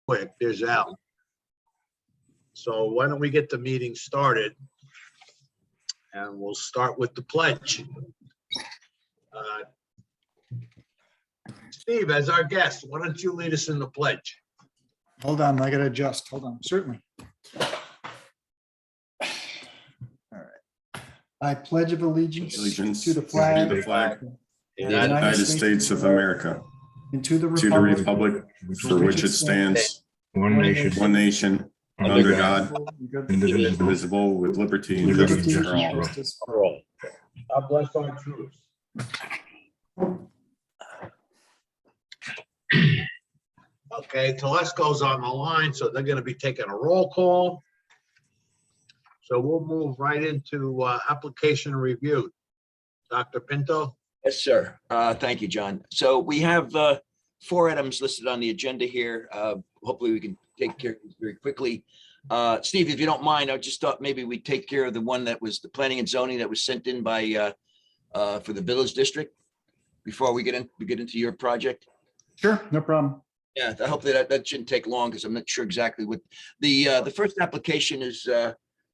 quick. There's Al. So why don't we get the meeting started? And we'll start with the pledge. Steve, as our guest, why don't you lead us in the pledge? Hold on, I gotta adjust. Hold on, certainly. All right. I pledge of allegiance to the flag of of the United States of America, and to the to the republic republic for which it stands, One nation, one nation, under God, indivisible, indivisible, with liberty and Liberty justice and for all. justice For all. God bless our troops. Okay, Telesco's on the line, so they're gonna be taking a roll call. So we'll move right into application review. Dr. Pinto? Yes, sir. Thank you, John. So we have 4 items listed on the agenda here. Hopefully we can take care of these very quickly. Steve, if you don't mind, I just thought maybe we'd take care of the one that was the planning and zoning that was sent in by for the village district before we get into your project. Sure, no problem. Yeah, I hope that shouldn't take long because I'm not sure exactly what the first application is.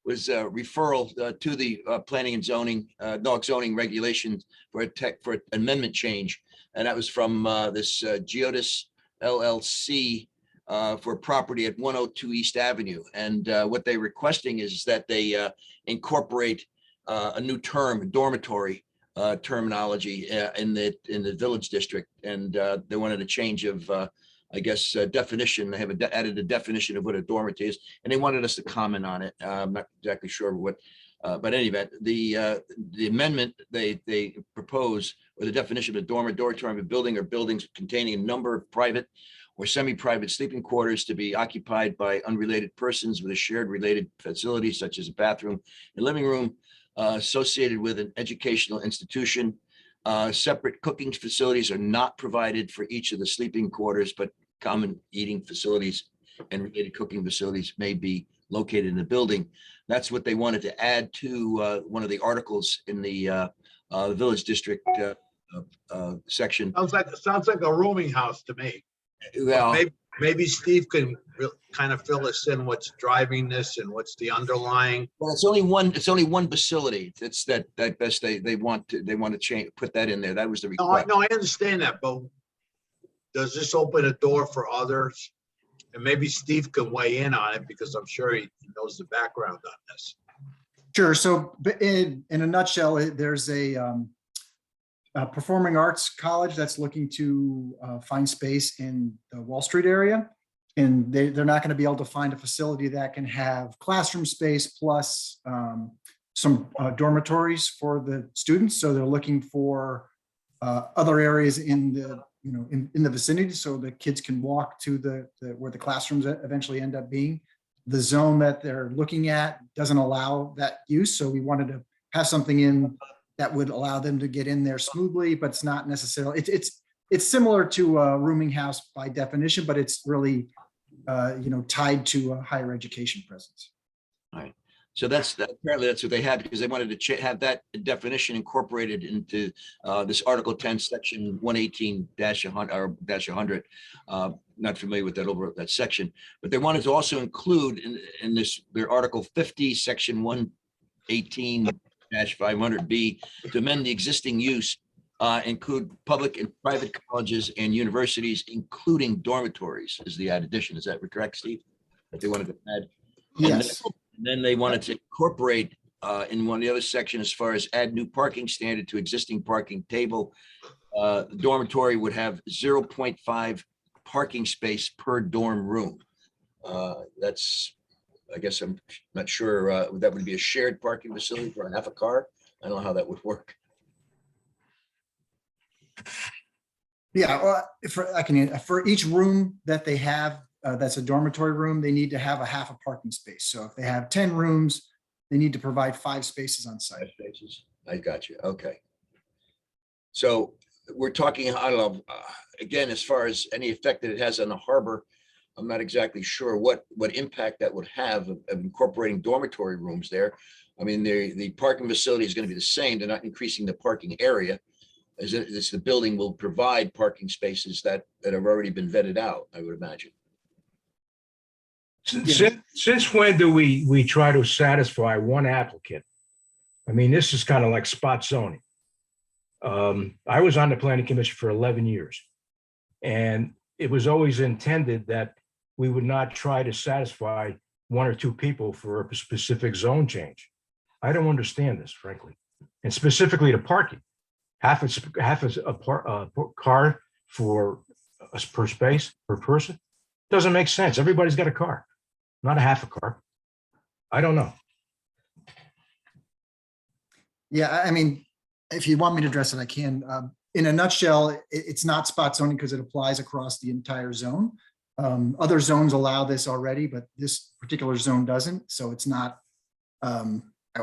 Was a referral to the planning and zoning, Norwalk zoning regulations for for amendment change. And that was from this Geodis LLC for property at 102 East Avenue. And what they're requesting is that they incorporate a new term, dormitory terminology in the village district. And they wanted a change of I guess, definition. They have added a definition of what a dormitory is, and they wanted us to comment on it. I'm not exactly sure what, but in any event, the amendment they propose, or the definition of a dormitory of a building or buildings containing a number of private or semi-private sleeping quarters to be occupied by unrelated persons with a shared related facility such as a bathroom and living room associated with an educational institution. Separate cooking facilities are not provided for each of the sleeping quarters, but common eating facilities and related cooking facilities may be located in the building. That's what they wanted to add to one of the articles in the village district section. Sounds like a rooming house to me. Well, Maybe Steve can kind of fill us in what's driving this and what's the underlying. well, it's only one facility. It's that best they want to change, put that in there. That was the request. No, I understand that, but does this open a door for others? And maybe Steve can weigh in on it because I'm sure he knows the background on this. Sure, so in a nutshell, there's a performing arts college that's looking to find space in the Wall Street area. And they're not going to be able to find a facility that can have classroom space plus some dormitories for the students. So they're looking for other areas in the in the vicinity so the kids can walk to the where the classrooms eventually end up being. The zone that they're looking at doesn't allow that use, so we wanted to have something in that would allow them to get in there smoothly, but it's not necessarily. It's similar to a rooming house by definition, but it's really tied to a higher education presence. All right. So apparently that's what they had because they wanted to have that definition incorporated into this Article 10, Section 118-100. Not familiar with that section, but they wanted to also include in this their Article 50, Section 118-500B to amend the existing use, include public and private colleges and universities, including dormitories, is the add addition. Is that correct, Steve? That they wanted to add. Yes. And then they wanted to incorporate in one of the other section as far as add new parking standard to existing parking table. The dormitory would have 0.5 parking space per dorm room. That's, I guess I'm not sure, that would be a shared parking facility for half a car. I don't know how that would work. Yeah, well, for each room that they have, that's a dormitory room, they need to have a half a parking space. So if they have 10 rooms, they need to provide 5 spaces on site. 5 spaces. I got you. Okay. So we're talking, I don't know, again, as far as any effect that it has on the harbor, I'm not exactly sure what impact that would have of incorporating dormitory rooms there. I mean, the parking facility is going to be the same. They're not increasing the parking area. As the building will provide parking spaces that have already been vetted out, I would imagine. Since when do we try to satisfy one applicant? I mean, this is kind of like spot zoning. I was on the planning commission for 11 years. And it was always intended that we would not try to satisfy one or two people for a specific zone change. I don't understand this, frankly. And specifically the parking. Half is a car for us per space, per person. Doesn't make sense. Everybody's got a car, not a half a car. I don't know. Yeah, I mean, if you want me to address it, I can. In a nutshell, it's not spot zoning because it applies across the entire zone. Other zones allow this already, but this particular zone doesn't. So it's not, I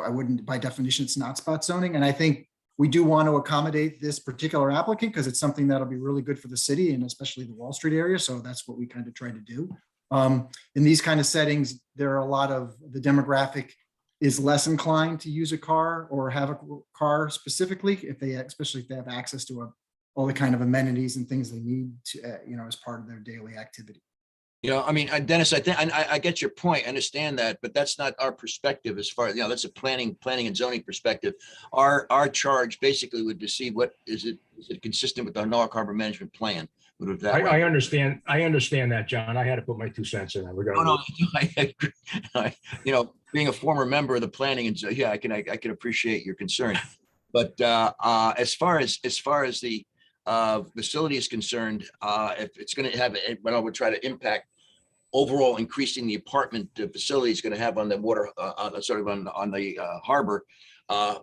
wouldn't, by definition, it's not spot zoning. And I think we do want to accommodate this particular applicant because it's something that'll be really good for the city and especially the Wall Street area. So that's what we kind of try to do. In these kind of settings, there are a lot of the demographic is less inclined to use a car or have a car specifically if they, especially if they have access to all the kind of amenities and things they need to, as part of their daily activity. I mean, Dennis, I think I get your point. I understand that, but that's not our perspective as far as, that's a planning and zoning perspective. Our charge basically would be see what is it consistent with our Norwalk Harbor Management Plan? I understand that, John. I had to put my 2 cents in. No, I agree. Being a former member of the planning and I can appreciate your concern. But as far as the facility is concerned, if it's going to have, what I would try to impact overall increasing the apartment facility is going to have on the water, on the harbor. I'm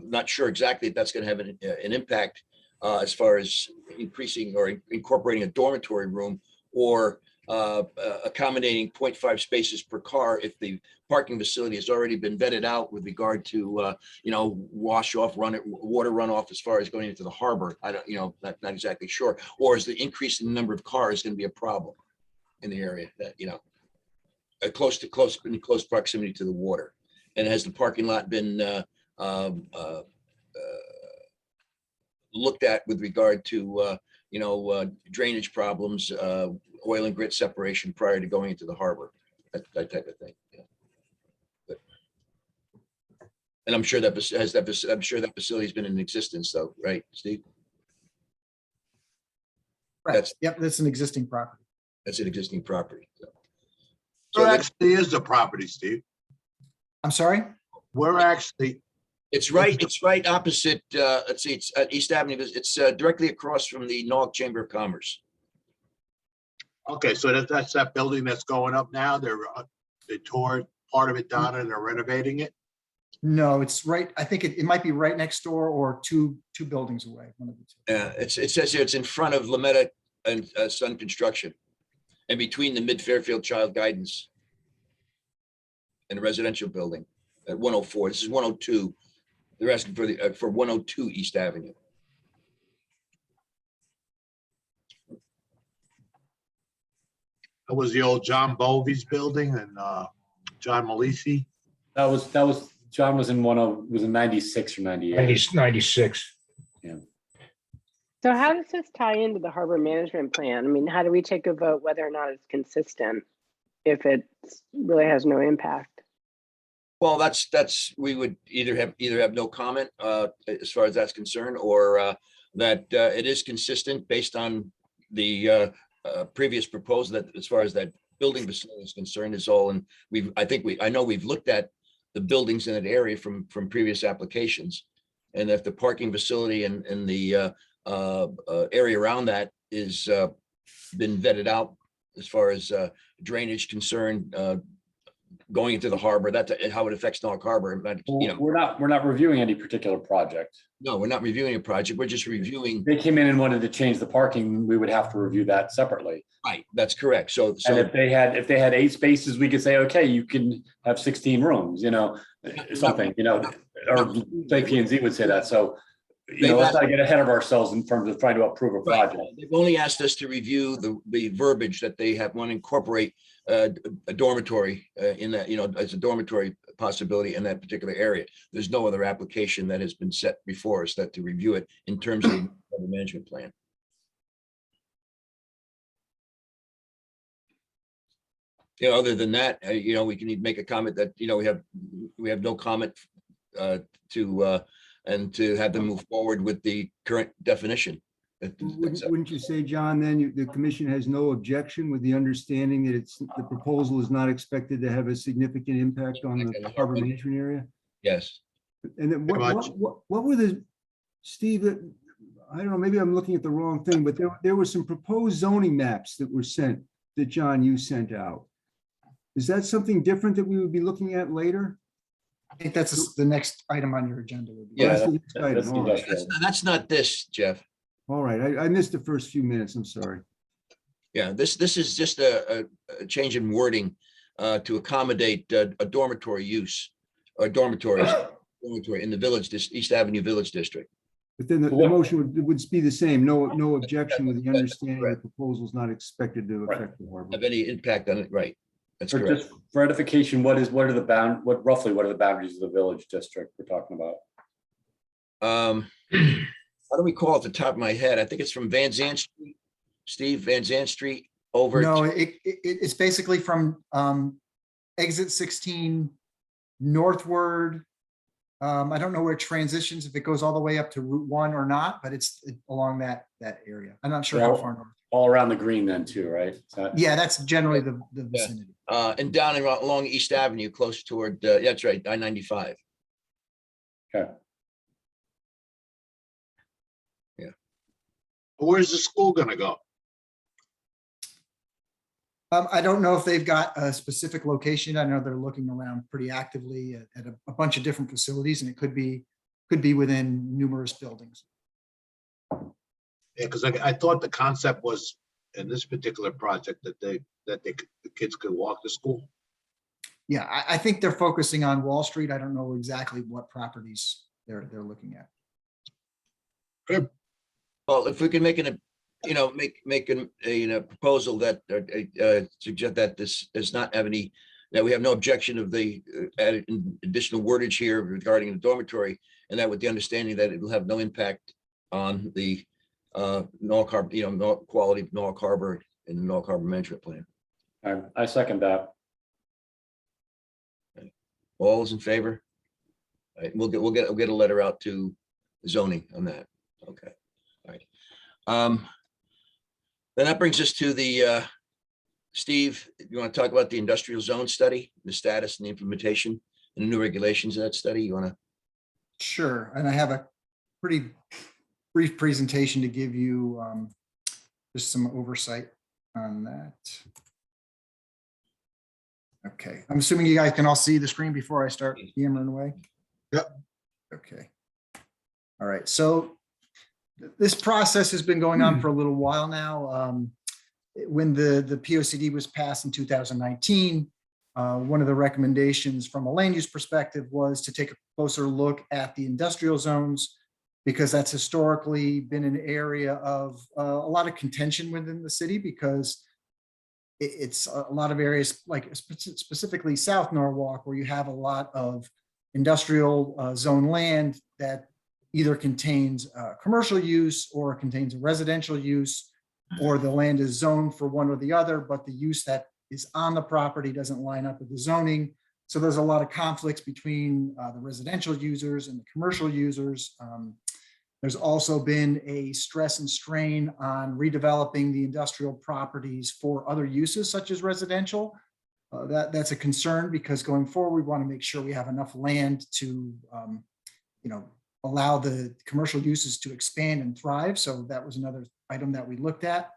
not sure exactly if that's going to have an impact as far as increasing or incorporating a dormitory room or accommodating 0.5 spaces per car if the parking facility has already been vetted out with regard to wash off, water runoff as far as going into the harbor. I don't, not exactly sure. Or is the increase in the number of cars going to be a problem in the area that, in close proximity to the water? And has the parking lot been looked at with regard to drainage problems, oil and grit separation prior to going into the harbor, that type of thing. And I'm sure that facility has been in existence, though, right, Steve? Right. Yep, that's an existing property. That's an existing property. Where actually is the property, Steve? I'm sorry? Where actually? It's right opposite, let's see, it's at East Avenue. It's directly across from the Norwalk Chamber of Commerce. Okay, so that's that building that's going up now. They tore part of it down and they're renovating it? No, it's right. I think it might be right next door or two buildings away. One of the two. Yeah, it says here it's in front of Lametta and Sun Construction and between the Mid Fairfield Child Guidance and the residential building at 104. This is 102. They're asking for 102 East Avenue. That was the old John Bovey's building and John Malisi. That was John was in was in 96 or 98. 96. Yeah. So how does this tie into the harbor management plan? I mean, how do we take a vote whether or not it's consistent if it really has no impact? Well, we would either have no comment as far as that's concerned, or that it is consistent based on the previous proposal that as far as that building facility is concerned is all. And I know we've looked at the buildings in that area from previous applications. And if the parking facility and the area around that is been vetted out as far as drainage concerned, going into the harbor, that's how it affects Norwalk Harbor. We're not reviewing any particular project. No, we're not reviewing a project. We're just reviewing. They came in and wanted to change the parking. We would have to review that separately. Right, that's correct. So and if they had 8 spaces, we could say, okay, you can have 16 rooms, something, or say P&Z would say that. So, let's not get ahead of ourselves in terms of trying to approve a project. Right. They've only asked us to review the verbiage that they want to incorporate a dormitory in that, as a dormitory possibility in that particular area. There's no other application that has been set before us to review it in terms of the management plan. Other than that, we can make a comment that, we have no comment and to have them move forward with the current definition. Wouldn't you say, John, then the commission has no objection with the understanding that the proposal is not expected to have a significant impact on the harbor management area? Yes. And then Pretty much. what were Steve, I don't know, maybe I'm looking at the wrong thing, but there were some proposed zoning maps that were sent, that John, you sent out. Is that something different that we would be looking at later? I think that's the next item on your agenda. would be- Yeah, That's the next item. That's the All right. industrial. That's not this, Jeff. All right, I missed the first few minutes, I'm sorry. Yeah, this is just a change in wording to accommodate a dormitory use or dormitory in the village, this East Avenue Village District. But then the motion would be the same, no objection with the understanding the proposal is not expected to affect the harbor. Have any impact on it, right? That's For correct. just for edification, what are the roughly what are the boundaries of the village district we're talking about? How do we call it at the top of my head? I think it's from Van Zandt Street, Steve, Van Zandt Street over. No, it's basically from exit 16 northward. I don't know where it transitions, if it goes all the way up to Route 1 or not, but it's along that area. I'm not sure how far north. All around the green then too, right? Yeah, that's generally the vicinity. And down and along East Avenue, close toward, that's right, I-95. Okay. Where's the school gonna go? I don't know if they've got a specific location. I know they're looking around pretty actively at a bunch of different facilities, and it could be within numerous buildings. Yeah, because I thought the concept was in this particular project that the kids could walk to school. Yeah, I think they're focusing on Wall Street. I don't know exactly what properties they're looking at. Good. Well, if we can make a proposal that suggest that this does not have any, that we have no objection of the added additional wordage here regarding the dormitory, and that with the understanding that it will have no impact on the Norwalk Harbor, quality of Norwalk Harbor and the Norwalk Harbor Management Plan. I second that. All is in favor? All right, we'll get a letter out to zoning on that. Okay. All right. Then that brings us to the Steve, you want to talk about the industrial zone study, the status and the implementation and the new regulations of that study? You want to? Sure, and I have a pretty brief presentation to give you, just some oversight on that. Okay, I'm assuming you guys can all see the screen before I start yammering away? Yep. Okay. All right, so this process has been going on for a little while now. When the POCD was passed in 2019, one of the recommendations from a land use perspective was to take a closer look at the industrial zones, because that's historically been an area of a lot of contention within the city, because it's a lot of areas, like specifically South Norwalk, where you have a lot of industrial zone land that either contains commercial use or contains a residential use, or the land is zoned for one or the other, but the use that is on the property doesn't line up with the zoning. So there's a lot of conflicts between the residential users and the commercial users. There's also been a stress and strain on redeveloping the industrial properties for other uses such as residential. That's a concern, because going forward, we want to make sure we have enough land to allow the commercial uses to expand and thrive. So that was another item that we looked at.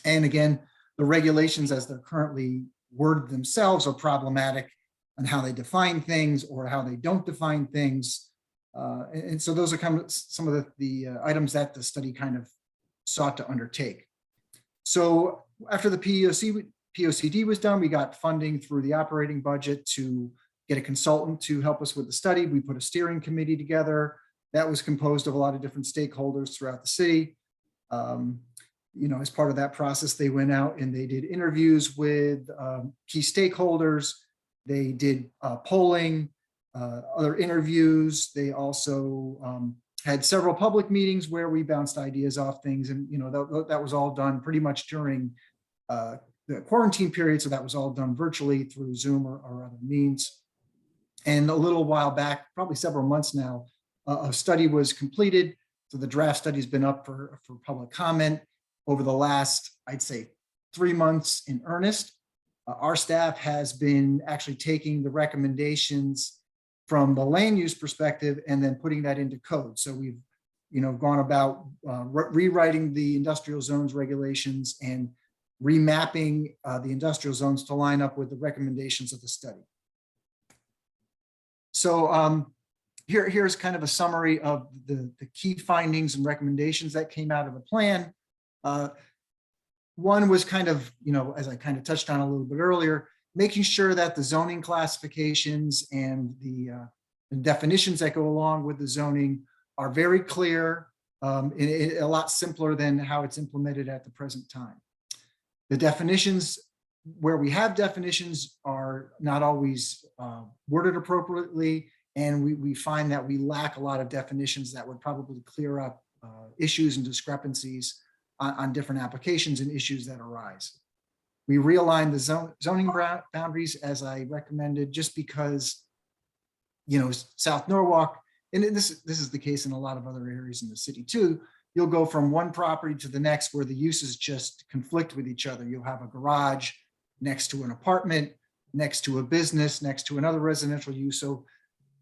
And again, the regulations as they're currently worded themselves are problematic on how they define things or how they don't define things. And so those are kind of some of the items that the study kind of sought to undertake. So after the POCD was done, we got funding through the operating budget to get a consultant to help us with the study. We put a steering committee together that was composed of a lot of different stakeholders throughout the city. As part of that process, they went out and they did interviews with key stakeholders. They did polling, other interviews. They also had several public meetings where we bounced ideas off things. And, that was all done pretty much during the quarantine period, so that was all done virtually through Zoom or other means. And a little while back, probably several months now, a study was completed. So the draft study has been up for public comment over the last, I'd say, 3 months in earnest. Our staff has been actually taking the recommendations from the land use perspective and then putting that into code. So we've, gone about rewriting the industrial zones regulations and remapping the industrial zones to line up with the recommendations of the study. So here's kind of a summary of the key findings and recommendations that came out of the plan. One was kind of, as I kind of touched on a little bit earlier, making sure that the zoning classifications and the definitions that go along with the zoning are very clear, a lot simpler than how it's implemented at the present time. The definitions, where we have definitions, are not always worded appropriately, and we find that we lack a lot of definitions that would probably clear up issues and discrepancies on different applications and issues that arise. We realigned the zoning boundaries as I recommended, just because, South Norwalk, and this is the case in a lot of other areas in the city too, you'll go from one property to the next where the uses just conflict with each other. You'll have a garage next to an apartment, next to a business, next to another residential use. So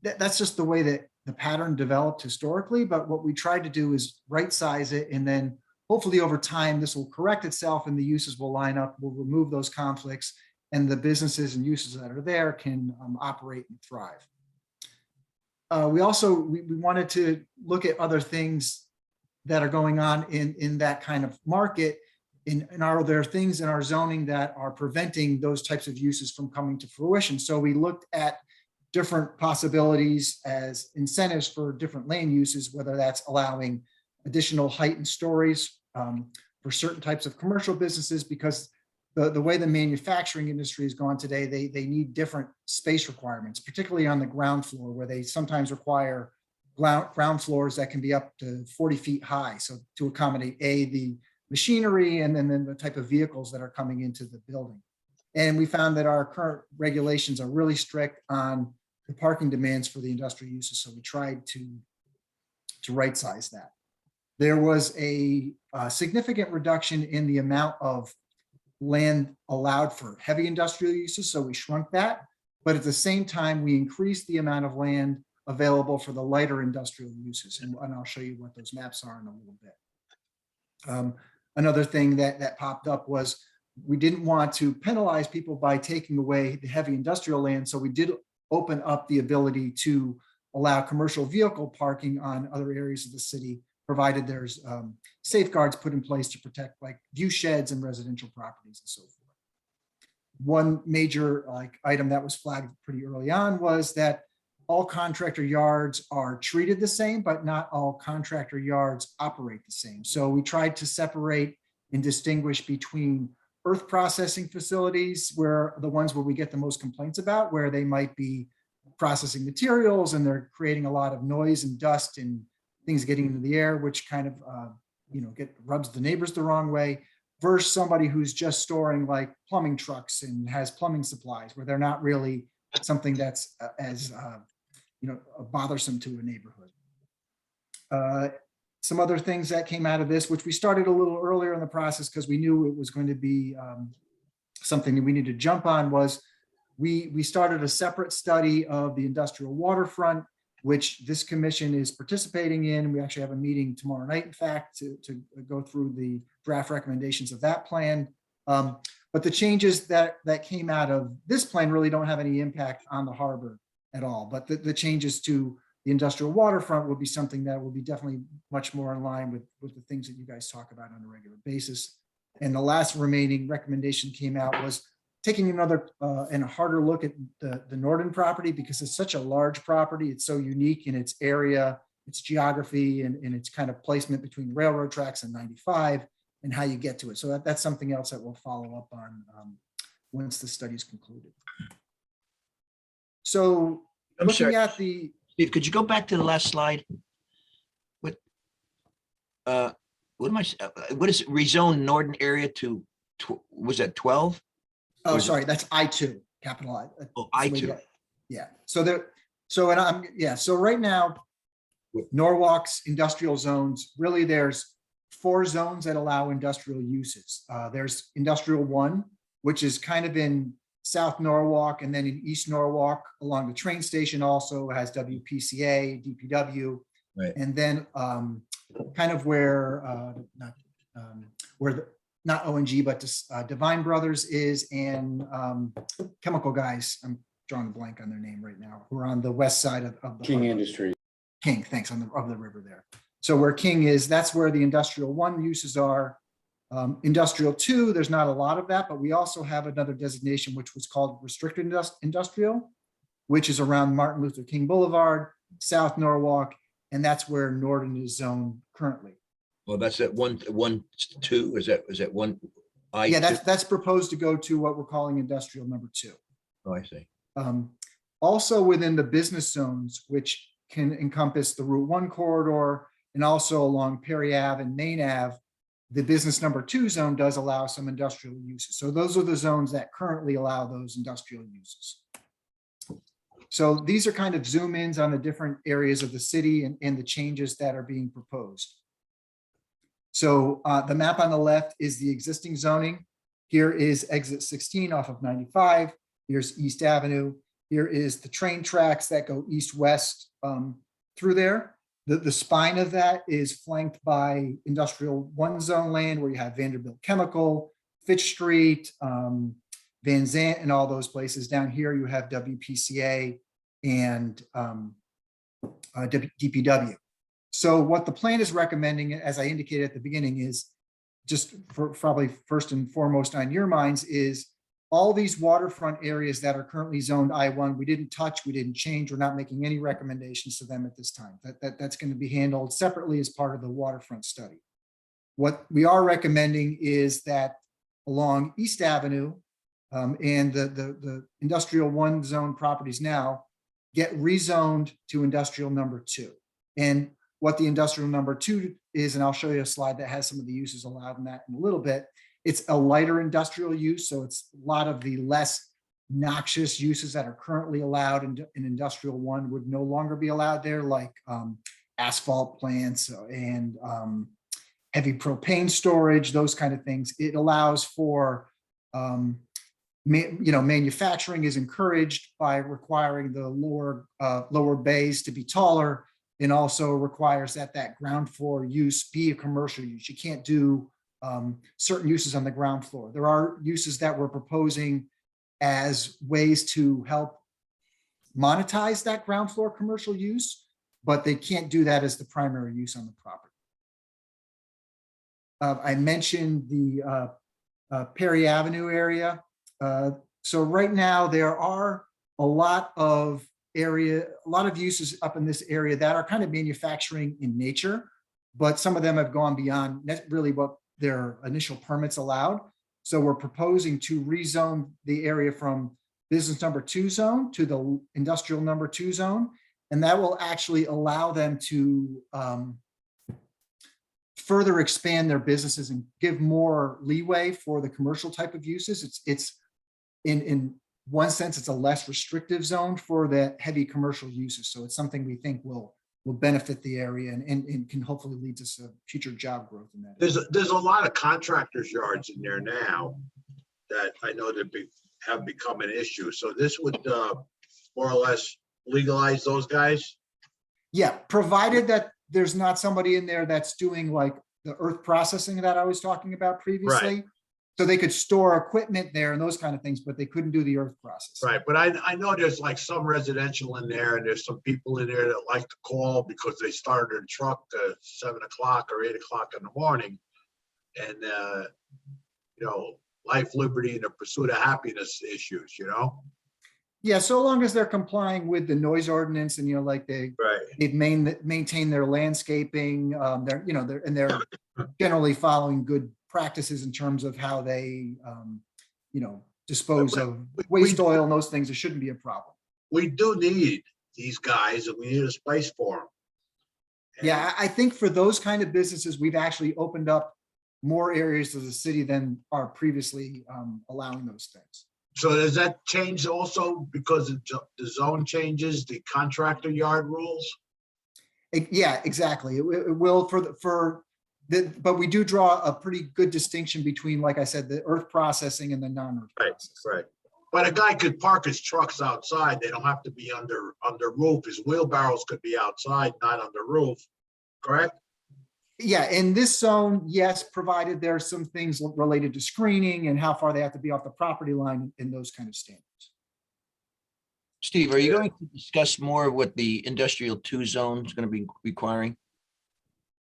that's just the way that the pattern developed historically. But what we tried to do is right size it, and then hopefully over time, this will correct itself and the uses will line up, we'll remove those conflicts, and the businesses and uses that are there can operate and thrive. We also wanted to look at other things that are going on in that kind of market. And are there things in our zoning that are preventing those types of uses from coming to fruition? So we looked at different possibilities as incentives for different land uses, whether that's allowing additional height and stories for certain types of commercial businesses, because the way the manufacturing industry has gone today, they need different space requirements, particularly on the ground floor, where they sometimes require ground floors that can be up to 40 feet high. So to accommodate the machinery and then the type of vehicles that are coming into the building. And we found that our current regulations are really strict on the parking demands for the industrial uses. So we tried to right size that. There was a significant reduction in the amount of land allowed for heavy industrial uses. So we shrunk that, but at the same time, we increased the amount of land available for the lighter industrial uses. And I'll show you what those maps are in a little bit. Another thing that popped up was we didn't want to penalize people by taking away the heavy industrial land. So we did open up the ability to allow commercial vehicle parking on other areas of the city, provided there's safeguards put in place to protect like view sheds and residential properties and so forth. One major item that was flagged pretty early on was that all contractor yards are treated the same, but not all contractor yards operate the same. So we tried to separate and distinguish between earth processing facilities, where the ones where we get the most complaints about, where they might be processing materials and they're creating a lot of noise and dust and things getting into the air, which kind of rubs the neighbors the wrong way, versus somebody who's just storing like plumbing trucks and has plumbing supplies, where they're not really something that's as bothersome to a neighborhood. Some other things that came out of this, which we started a little earlier in the process because we knew it was going to be something that we needed to jump on, was we started a separate study of the industrial waterfront, which this commission is participating in. We actually have a meeting tomorrow night, in fact, to go through the draft recommendations of that plan. But the changes that came out of this plan really don't have any impact on the harbor at all. But the changes to the industrial waterfront will be something that will be definitely much more in line with the things that you guys talk about on a regular basis. And the last remaining recommendation came out was taking another and a harder look at the Norden property, because it's such a large property. It's so unique in its area, its geography, and its kind of placement between railroad tracks and 95 and how you get to it. So that's something else that we'll follow up on once the study is concluded. So I'm looking sorry. at the... Steve, could you go back to the last slide? What am I, what is it? Rezone Norden area to was that 12? Oh, Was it- sorry, that's I2, capital I. Oh, That's the way I2. that- Yeah, so so right now, Norwalk's industrial zones, really there's 4 zones that allow industrial uses. There's industrial 1, which is kind of in South Norwalk, and then in East Norwalk along the train station also has WPCA, DPW. Right. And then kind of where, not ONG, but Divine Brothers is, and Chemical Guys, I'm drawing a blank on their name right now, who are on the west side of the King harbor. Industries. King, thanks, of the river there. So where King is, that's where the industrial 1 uses are. Industrial 2, there's not a lot of that, but we also have another designation, which was called restricted industrial, which is around Martin Luther King Boulevard, South Norwalk, and that's where Norden is zoned currently. Well, that's that 1-2, is that 1? Yeah, that's proposed to go to what we're calling industrial number 2. Oh, I see. Also within the business zones, which can encompass the Route 1 corridor and also along Perry Ave and Main Ave, the business number 2 zone does allow some industrial uses. So those are the zones that currently allow those industrial uses. So these are kind of zoom ins on the different areas of the city and the changes that are being proposed. So the map on the left is the existing zoning. Here is exit 16 off of 95. Here's East Avenue. Here is the train tracks that go east-west through there. The spine of that is flanked by industrial 1 zone land where you have Vanderbilt Chemical, Fitch Street, Van Zant, and all those places. Down here, you have WPCA and DPW. So what the plan is recommending, as I indicated at the beginning, is just for probably first and foremost on your minds is all these waterfront areas that are currently zoned I1, we didn't touch, we didn't change, we're not making any recommendations to them at this time. That's going to be handled separately as part of the waterfront study. What we are recommending is that along East Avenue and the industrial 1 zone properties now get rezoned to industrial number 2. And what the industrial number 2 is, and I'll show you a slide that has some of the uses allowed in that in a little bit. It's a lighter industrial use, so it's a lot of the less noxious uses that are currently allowed in industrial 1 would no longer be allowed there, like asphalt plants and heavy propane storage, those kind of things. It allows for, manufacturing is encouraged by requiring the lower bays to be taller, and also requires that ground floor use be a commercial use. You can't do certain uses on the ground floor. There are uses that we're proposing as ways to help monetize that ground floor commercial use, but they can't do that as the primary use on the property. I mentioned the Perry Avenue area. So right now there are a lot of uses up in this area that are kind of manufacturing in nature, but some of them have gone beyond really what their initial permits allowed. So we're proposing to rezone the area from business number 2 zone to the industrial number 2 zone. And that will actually allow them to further expand their businesses and give more leeway for the commercial type of uses. It's in one sense, it's a less restrictive zone for the heavy commercial uses. So it's something we think will benefit the area and can hopefully lead to some future job growth in that. There's a lot of contractors yards in there now that I know that have become an issue. So this would more or less legalize those guys? Yeah, provided that there's not somebody in there that's doing like the earth processing that I was talking about previously. Right. So they could store equipment there and those kind of things, but they couldn't do the earth process. Right, but I know there's like some residential in there, and there's some people in there that like to call because they started their truck at 7 o'clock or 8 o'clock in the morning. And, life, liberty, and the pursuit of happiness issues, Yeah, so long as they're complying with the noise ordinance and, they've maintained their landscaping, they're generally following good practices in terms of how they, dispose of waste oil and those things. It shouldn't be a problem. We do need these guys, and we need a space for them. Yeah, I think for those kind of businesses, we've actually opened up more areas of the city than are previously allowing those things. So does that change also because the zone changes, the contractor yard rules? Yeah, exactly. It will but we do draw a pretty good distinction between, like I said, the earth processing and the non-earth processing. Right. But a guy could park his trucks outside. They don't have to be under roof. His wheelbarrows could be outside, not under roof, correct? Yeah, in this zone, yes, provided there's some things related to screening and how far they have to be off the property line and those kind of standards. Steve, are you going to discuss more what the industrial 2 zone is going to be requiring?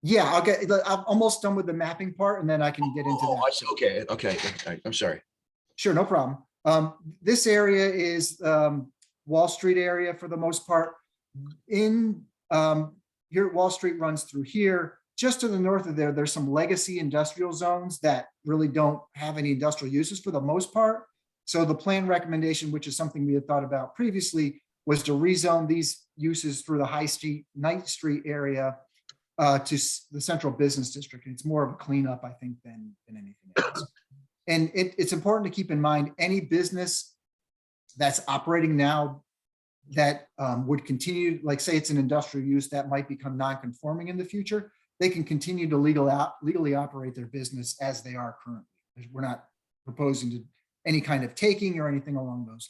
Yeah, I'm almost done with the mapping part and then I can get into Oh, that. I see. Okay. All right, I'm sorry. Sure, no problem. This area is Wall Street area for the most part. In here, Wall Street runs through here. Just to the north of there, there's some legacy industrial zones that really don't have any industrial uses for the most part. So the plan recommendation, which is something we had thought about previously, was to rezone these uses through the High Street, Ninth Street area to the central business district. It's more of a cleanup, I think, than anything else. And it's important to keep in mind any business that's operating now that would continue, like say it's an industrial use that might become non-conforming in the future, they can continue to legally operate their business as they are currently. We're not proposing to any kind of taking or anything along those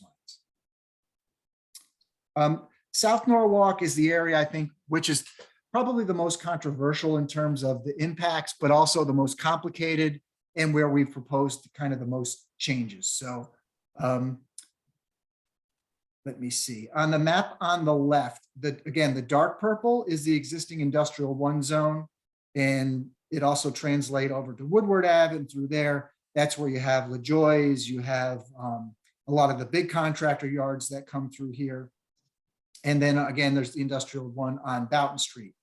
lines. South Norwalk is the area, I think, which is probably the most controversial in terms of the impacts, but also the most complicated and where we've proposed kind of the most changes. So let me see. On the map on the left, again, the dark purple is the existing industrial 1 zone, and it also translates over to Woodward Ave and through there. That's where you have LaJoy's, you have a lot of the big contractor yards that come through here. And then again, there's the industrial 1 on Boughton Street.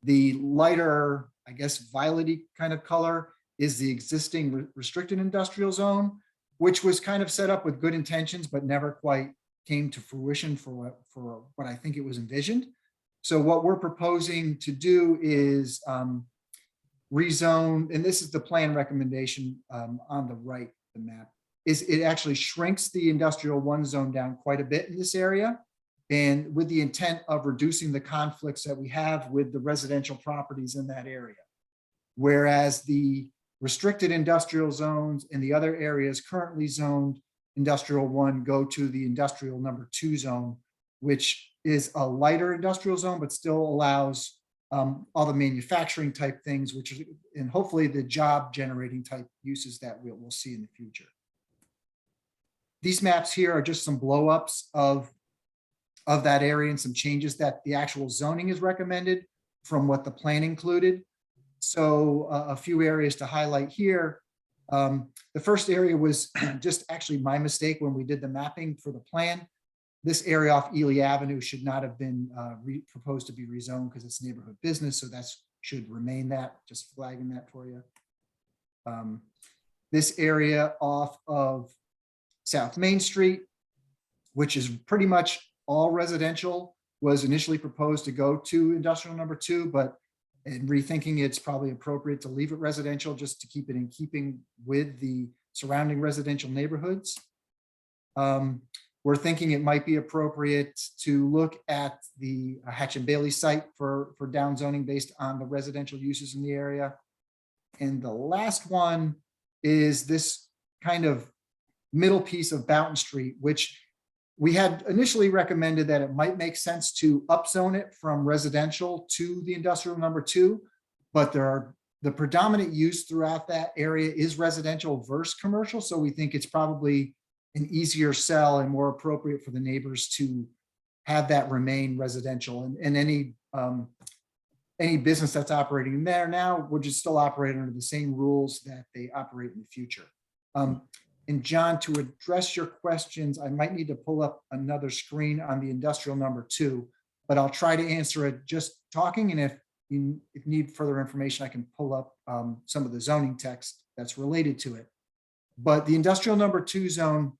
The lighter, I guess, violet-y kind of color is the existing restricted industrial zone, which was kind of set up with good intentions, but never quite came to fruition for what I think it was envisioned. So what we're proposing to do is rezone, and this is the plan recommendation on the right, the map, is it actually shrinks the industrial 1 zone down quite a bit in this area, and with the intent of reducing the conflicts that we have with the residential properties in that area. Whereas the restricted industrial zones in the other areas currently zoned industrial 1 go to the industrial number 2 zone, which is a lighter industrial zone, but still allows all the manufacturing type things, which is, and hopefully the job generating type uses that we'll see in the future. These maps here are just some blow ups of that area and some changes that the actual zoning is recommended from what the plan included. So a few areas to highlight here. The first area was just actually my mistake when we did the mapping for the plan. This area off Ely Avenue should not have been proposed to be rezoned because it's neighborhood business. So that should remain that, just flagging that for you. This area off of South Main Street, which is pretty much all residential, was initially proposed to go to industrial number 2, but in rethinking, it's probably appropriate to leave it residential just to keep it in keeping with the surrounding residential neighborhoods. We're thinking it might be appropriate to look at the Hatch and Bailey site for downzoning based on the residential uses in the area. And the last one is this kind of middle piece of Boughton Street, which we had initially recommended that it might make sense to upzone it from residential to the industrial number 2, but the predominant use throughout that area is residential versus commercial. So we think it's probably an easier sell and more appropriate for the neighbors to have that remain residential, and any business that's operating there now would just still operate under the same rules that they operate in the future. And John, to address your questions, I might need to pull up another screen on the industrial number 2, but I'll try to answer it just talking. And if you need further information, I can pull up some of the zoning text that's related to it. But the industrial number 2 zone,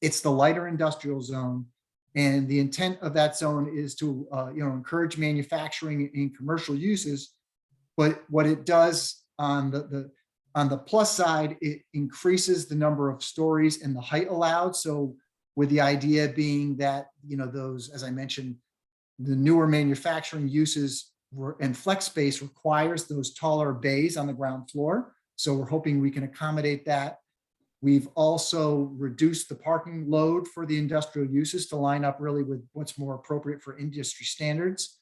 it's the lighter industrial zone. And the intent of that zone is to encourage manufacturing and commercial uses. But what it does on On the plus side, it increases the number of stories and the height allowed. So with the idea being that, those, as I mentioned, the newer manufacturing uses and flex space requires those taller bays on the ground floor. So we're hoping we can accommodate that. We've also reduced the parking load for the industrial uses to line up really with what's more appropriate for industry standards.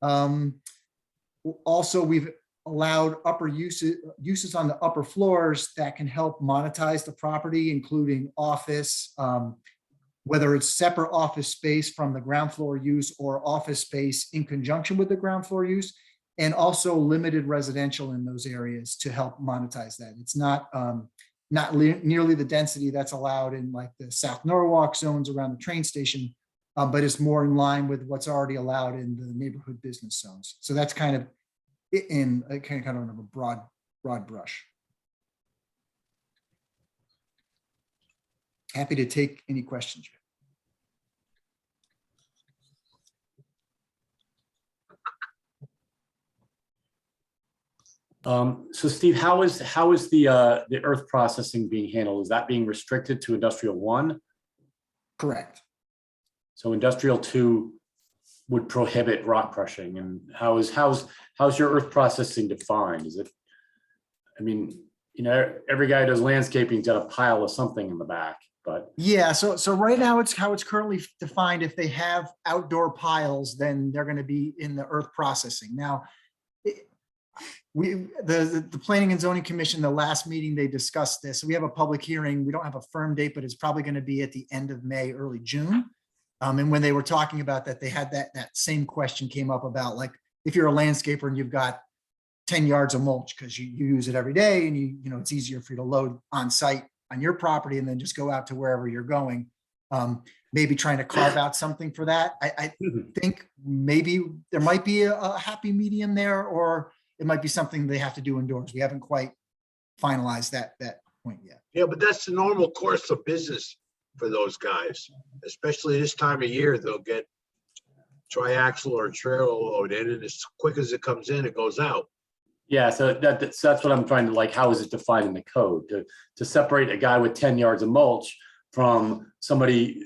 Also, we've allowed upper uses on the upper floors that can help monetize the property, including office, whether it's separate office space from the ground floor use or office space in conjunction with the ground floor use, and also limited residential in those areas to help monetize that. It's not nearly the density that's allowed in like the South Norwalk zones around the train station, but it's more in line with what's already allowed in the neighborhood business zones. So that's kind of in a kind of a broad brush. Happy to take any questions. So Steve, how is the earth processing being handled? Is that being restricted to industrial 1? Correct. So industrial 2 would prohibit rock crushing, and how's your earth processing defined? Is it, I mean, every guy who does landscaping's got a pile of something in the back, but. Yeah, so right now it's how it's currently defined. If they have outdoor piles, then they're going to be in the earth processing. Now, the Planning and Zoning Commission, the last meeting, they discussed this. We have a public hearing. We don't have a firm date, but it's probably going to be at the end of May, early June. And when they were talking about that, they had that same question came up about, like, if you're a landscaper and you've got 10 yards of mulch because you use it every day, and it's easier for you to load on site on your property and then just go out to wherever you're going. Maybe trying to carve out something for that. I think maybe there might be a happy medium there, or it might be something they have to do indoors. We haven't quite finalized that point yet. Yeah, but that's the normal course of business for those guys, especially this time of year. They'll get triaxle or trailer load in, and as quick as it comes in, it goes out. Yeah, so that's what I'm trying to, like, how is it defined in the code to separate a guy with 10 yards of mulch from somebody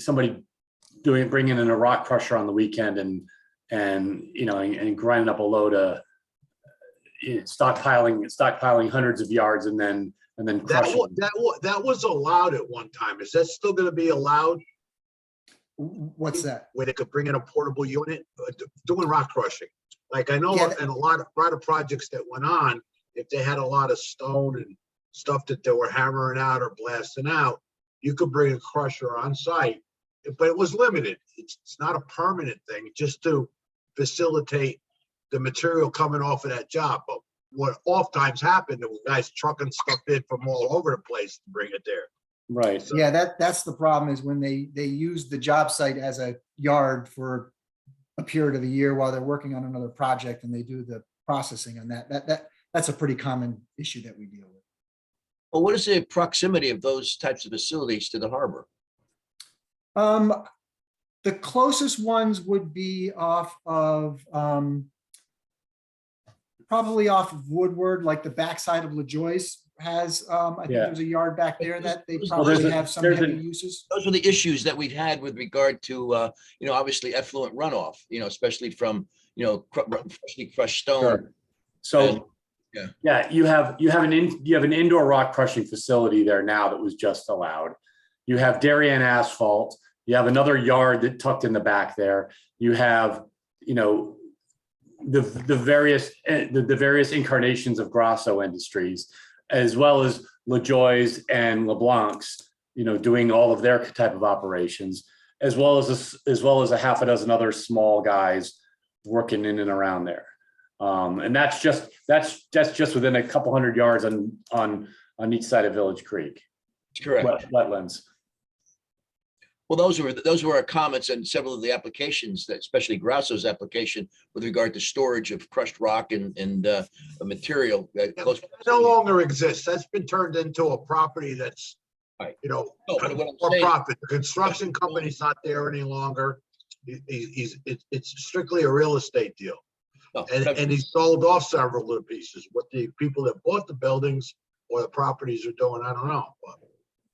bringing in a rock crusher on the weekend and grinding up a load of stockpiling hundreds of yards and then crushing. That was allowed at one time. Is that still going to be allowed? What's that? Where they could bring in a portable unit doing rock crushing. Like I know in a lot of projects that went on, if they had a lot of stone and stuff that they were hammering out or blasting out, you could bring a crusher on site, but it was limited. It's not a permanent thing, just to facilitate the material coming off of that job. But what oftentimes happened, there were guys trucking stuff in from all over the place to bring it there. Right. So, yeah, that's the problem, is when they use the job site as a yard for a period of a year while they're working on another project, and they do the processing on that's a pretty common issue that we deal with. Well, what is the proximity of those types of facilities to the harbor? The closest ones would be off of probably off of Woodward, like the backside of LaJoyce has. I think there's a yard back there that they probably have some heavy uses. Those are the issues that we've had with regard to, obviously effluent runoff, especially from, freshly crushed stone. Sure. So, you have an indoor rock crushing facility there now that was just allowed. You have Darien asphalt. You have another yard that tucked in the back there. You have, the various incarnations of Grasso Industries, as well as LaJoy's and LeBlanc's, doing all of their type of operations, as well as a half a dozen other small guys working in and around there. And that's just within a couple hundred yards on each side of Village Creek. Correct. Wetlands. Well, those were our comments on several of the applications, that especially Grasso's application with regard to storage of crushed rock and material. That no longer exists. That's been turned into a property that's, right. For profit. The construction company's not there any longer. It's strictly a real estate deal. And he sold off several of the pieces. What the people that bought the buildings or the properties are doing, I don't know. But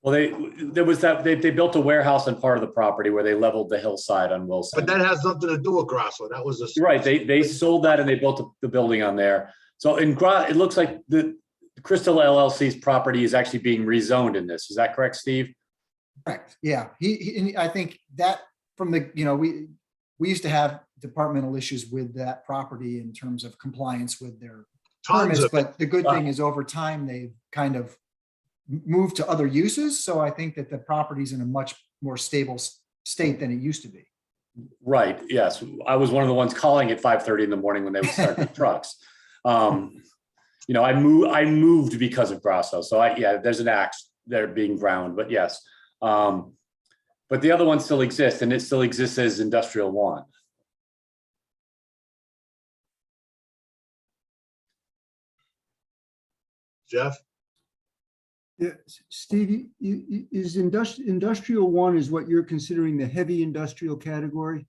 Well, they built a warehouse on part of the property where they leveled the hillside on Wilson. that has nothing to do with Grasso. That was a. Right, they sold that and they built the building on there. So it looks like the Crystal LLC's property is actually being rezoned in this. Is that correct, Steve? Correct. Yeah, and I think that from the, we used to have departmental issues with that property in terms of compliance with their Tons permits, of it. but the good thing is over time, they've kind of moved to other uses. So I think that the property's in a much more stable state than it used to be. Right, yes. I was one of the ones calling at 5:30 in the morning when they would start the trucks. I moved because of Grasso. So there's an axe there being ground, but yes. But the other one still exists, and it still exists as industrial one. Jeff? Yeah, Steve, is industrial one is what you're considering the heavy industrial category?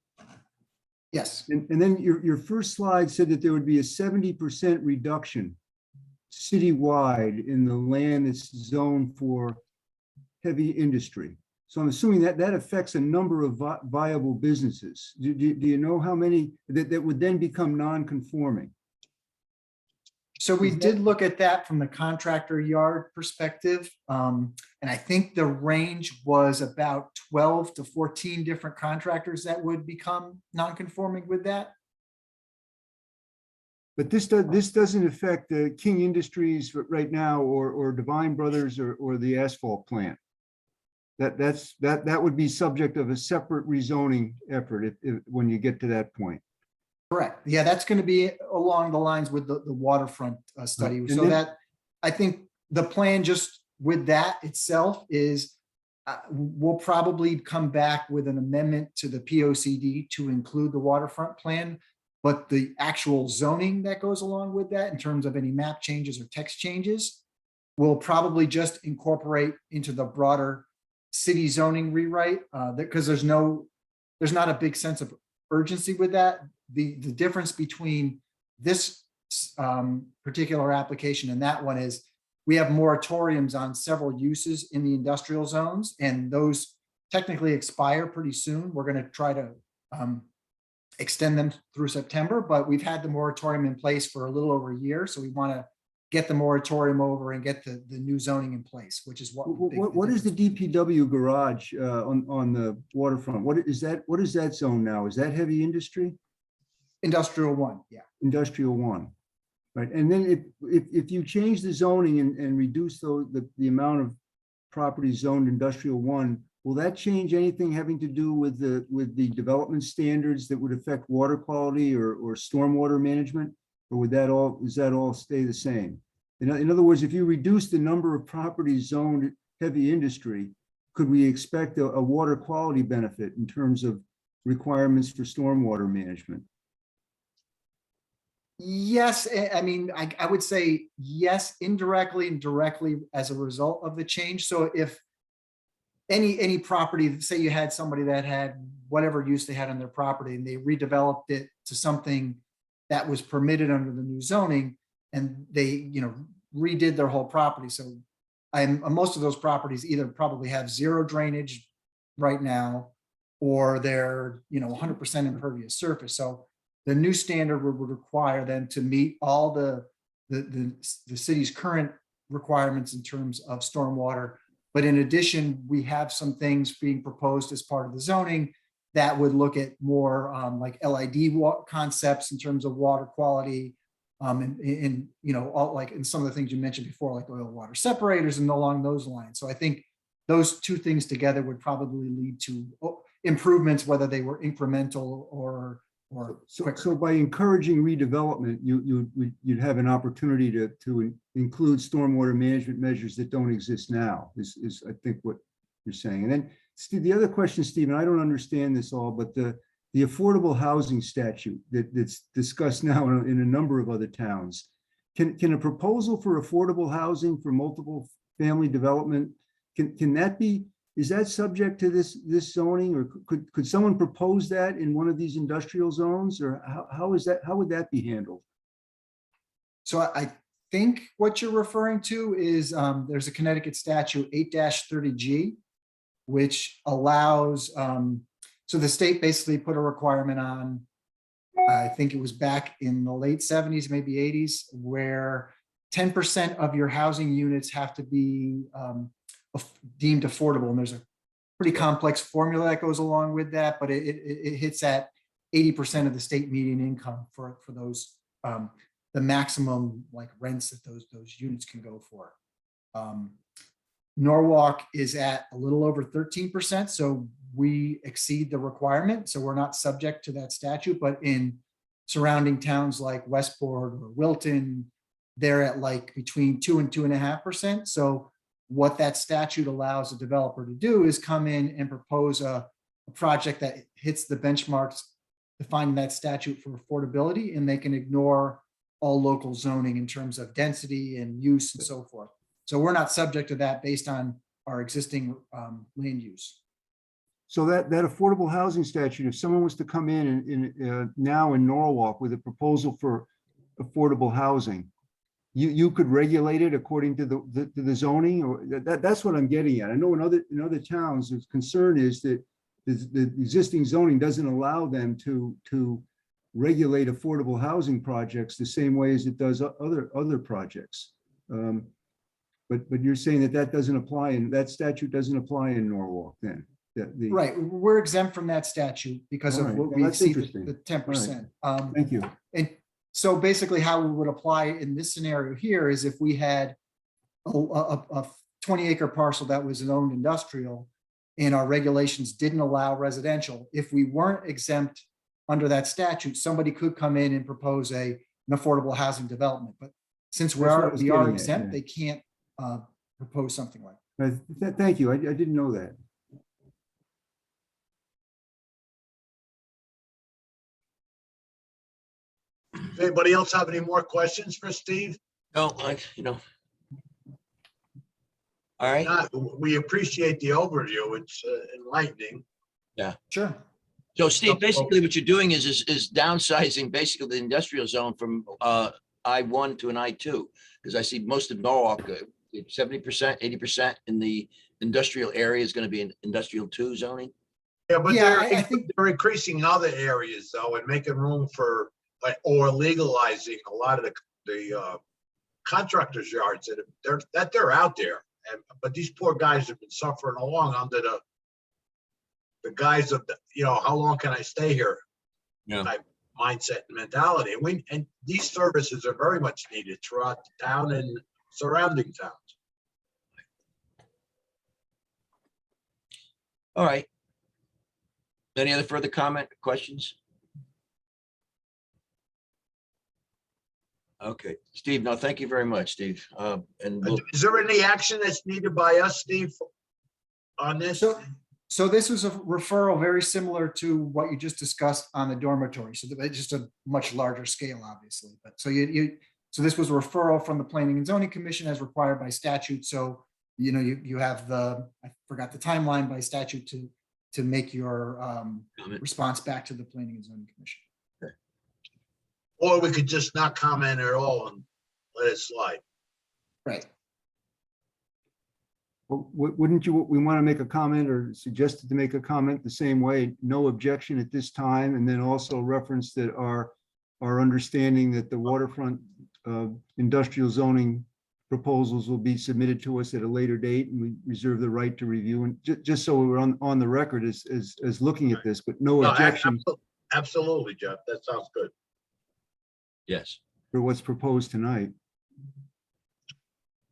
Yes, And then your first slide said that there would be a 70% reduction citywide in the land that's zoned for heavy industry. So I'm assuming that affects a number of viable businesses. Do you know how many that would then become non-conforming? so we did look at that from the contractor yard perspective. And I think the range was about 12 to 14 different contractors that would become non-conforming with that. But this doesn't affect King Industries right now, or Divine Brothers, or the asphalt plant. That would be subject of a separate rezoning effort if when you get to that point. Correct. Yeah, that's going to be along the lines with the waterfront study. And So then- that, I think the plan just with that itself is we'll probably come back with an amendment to the POCD to include the waterfront plan. But the actual zoning that goes along with that in terms of any map changes or text changes, will probably just incorporate into the broader city zoning rewrite, because there's not a big sense of urgency with that. The difference between this particular application and that one is we have moratoriums on several uses in the industrial zones, and those technically expire pretty soon. We're going to try to extend them through September, but we've had the moratorium in place for a little over a year. So we want to get the moratorium over and get the new zoning in place, which is What is the DPW garage on the waterfront? What is that zone now? Is that heavy industry? Industrial one, yeah. Industrial one, right? And then if you change the zoning and reduce the amount of property zoned industrial one, will that change anything having to do with the development standards that would affect water quality or stormwater management? Or does that all stay the same? In other words, if you reduce the number of properties zoned heavy industry, could we expect a water quality benefit in terms of requirements for stormwater management? Yes, I mean, I would say yes, indirectly and directly as a result of the change. So if any property, say you had somebody that had whatever use they had on their property and they redeveloped it to something that was permitted under the new zoning, and they, redid their whole property. So most of those properties either probably have zero drainage right now, or they're, 100% impervious surface. So the new standard would require them to meet all the city's current requirements in terms of stormwater. But in addition, we have some things being proposed as part of the zoning that would look at more like LID concepts in terms of water quality, and all like in some of the things you mentioned before, like oil water separators and along those lines. So I think those two things together would probably lead to improvements, whether they were incremental or So by encouraging redevelopment, you'd have an opportunity to include stormwater management measures that don't exist now, is I think what you're saying. And then Steve, the other question, Stephen, I don't understand this all, but the affordable housing statute that's discussed now in a number of other towns, can a proposal for affordable housing for multiple family development, can that be, is that subject to this zoning, or could someone propose that in one of these industrial zones, or how would that be handled? So I think what you're referring to is, there's a Connecticut statute 8-30G, which allows, so the state basically put a requirement on, I think it was back in the late 70s, maybe 80s, where 10% of your housing units have to be deemed affordable. And there's a pretty complex formula that goes along with that, but it hits at 80% of the state median income for those, the maximum like rents that those units can go for. Norwalk is at a little over 13%, so we exceed the requirement, so we're not subject to that statute. But in surrounding towns like Westport or Wilton, they're at like between 2 and 2.5%. So what that statute allows a developer to do is come in and propose a project that hits the benchmarks defined in that statute for affordability, and they can ignore all local zoning in terms of density and use and so forth. So we're not subject to that based on our existing land use. So that affordable housing statute, if someone was to come in now in Norwalk with a proposal for affordable housing, you could regulate it according to the zoning, or that's what I'm getting at. I know in other towns, the concern is that the existing zoning doesn't allow them to regulate affordable housing projects the same way as it does other projects. But you're saying that doesn't apply, and that statute doesn't apply in Norwalk then? Right, we're exempt from that statute because of what we see, the 10%. Thank you. And so basically how we would apply in this scenario here is if we had a 20-acre parcel that was zoned industrial and our regulations didn't allow residential, if we weren't exempt under that statute, somebody could come in and propose an affordable housing development. But since we are exempt, they can't propose something like that. Thank you. I didn't know that. Anybody else have any more questions for Steve? No, all right. We appreciate the overview. It's enlightening. Sure. So Steve, basically what you're doing is downsizing basically the industrial zone from I-1 to an I-2, because I see most of Norwalk, 70%, 80% in the industrial area is going to be an industrial 2 zoning. Yeah, but I think they're increasing other areas though and making room for, or legalizing a lot of the contractors' yards that they're out there. But these poor guys have been suffering along under the guise of how long can I stay here? Type mindset and mentality. And these services are very much needed throughout the town and surrounding towns. All right. Any other further comment, questions? Okay, Steve, no, thank you very much, Steve. Is there any action that's needed by us, Steve, on this? So this was a referral very similar to what you just discussed on the dormitory. So it's just a much larger scale, obviously. But so so this was a referral from the Planning and Zoning Commission as required by statute. So you have I forgot the timeline by statute to make your response back to the Planning and Zoning Commission. Or we could just not comment at all and let it slide. Right. Well, wouldn't we want to make a comment or suggested to make a comment the same way? No objection at this time, and then also reference that our understanding that the waterfront industrial zoning proposals will be submitted to us at a later date, and we reserve the right to review, and just so we're on the record as looking at this, but no objection. Absolutely, Jeff. That sounds good. Yes. For what's proposed tonight.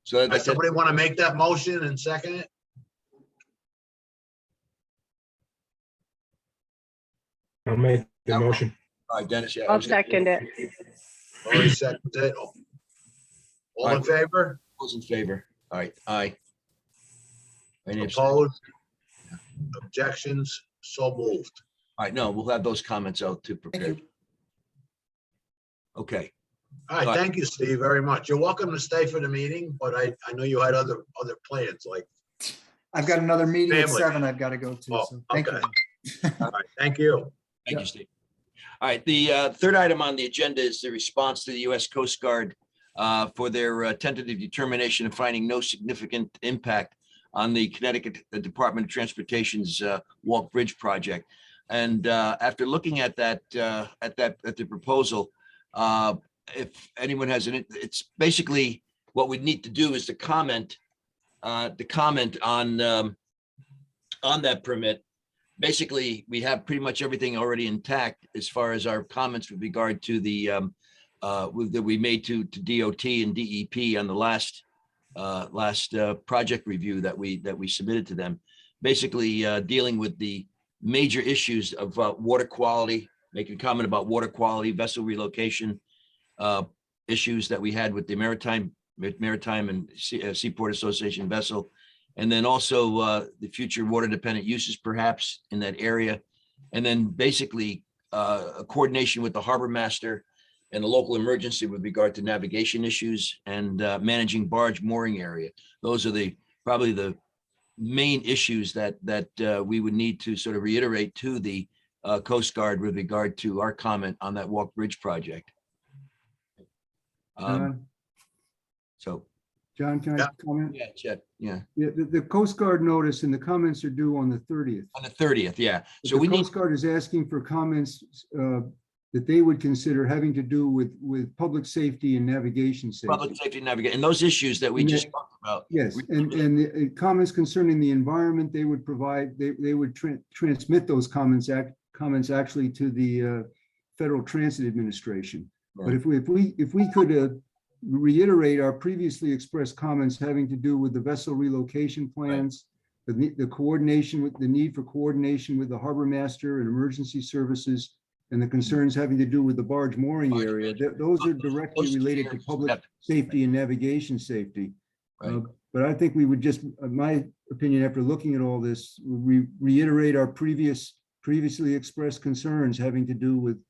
So Does somebody want to make that motion and second it? I'll make the motion. All right, Dennis. Yeah, I'll second it. Already seconded it. All in favor? Those in favor. All right. Aye. Any abstentions? Opposed? Objections? So moved. All right. No, we'll have those comments out to Thank prepare. you. Okay. All right, thank you, Steve, very much. You're welcome to stay for the meeting, but I know you had other plans, like. I've got another meeting at Family. 7 I've got to go to. Oh, So thank okay. you. All right, thank you. Thank you, Steve. All right. The third item on the agenda is the response to the U.S. Coast Guard for their tentative determination of finding no significant impact on the Connecticut Department of Transportation's Walk Bridge project. And after looking at that, at the proposal, if anyone has it's basically what we need to do is to comment on that permit. Basically, we have pretty much everything already intact as far as our comments with regard to the that we made to DOT and DEP on the last project review that we submitted to them. Basically, dealing with the major issues of water quality, making a comment about water quality, vessel relocation issues that we had with the Maritime and Seaport Association vessel, and then also the future water dependent uses perhaps in that area. And then basically a coordination with the harbor master and the local emergency with regard to navigation issues and managing barge mooring area. Those are probably the main issues that we would need to sort of reiterate to the Coast Guard with regard to our comment on that Walk Bridge project. So, John, can I comment? yeah, Chet, yeah, Yeah, the Coast Guard notice and the comments are due on the 30th. on the 30th, yeah. But So the we need, Coast Guard is asking for comments that they would consider having to do with public safety and navigation public safety. safety navigation, and those issues that we And just that- talked about. Yes, and the comments concerning the environment, they would provide, they would transmit those comments actually to the Federal Transit Administration. But if we could reiterate our previously expressed comments having to do with the vessel relocation plans, the coordination with the need for coordination with the harbor master and emergency services, and the concerns having to do with the barge mooring area, those are directly related to public safety and navigation safety. Right. But I think we would just, my opinion, after looking at all this, reiterate our previously expressed concerns having to do with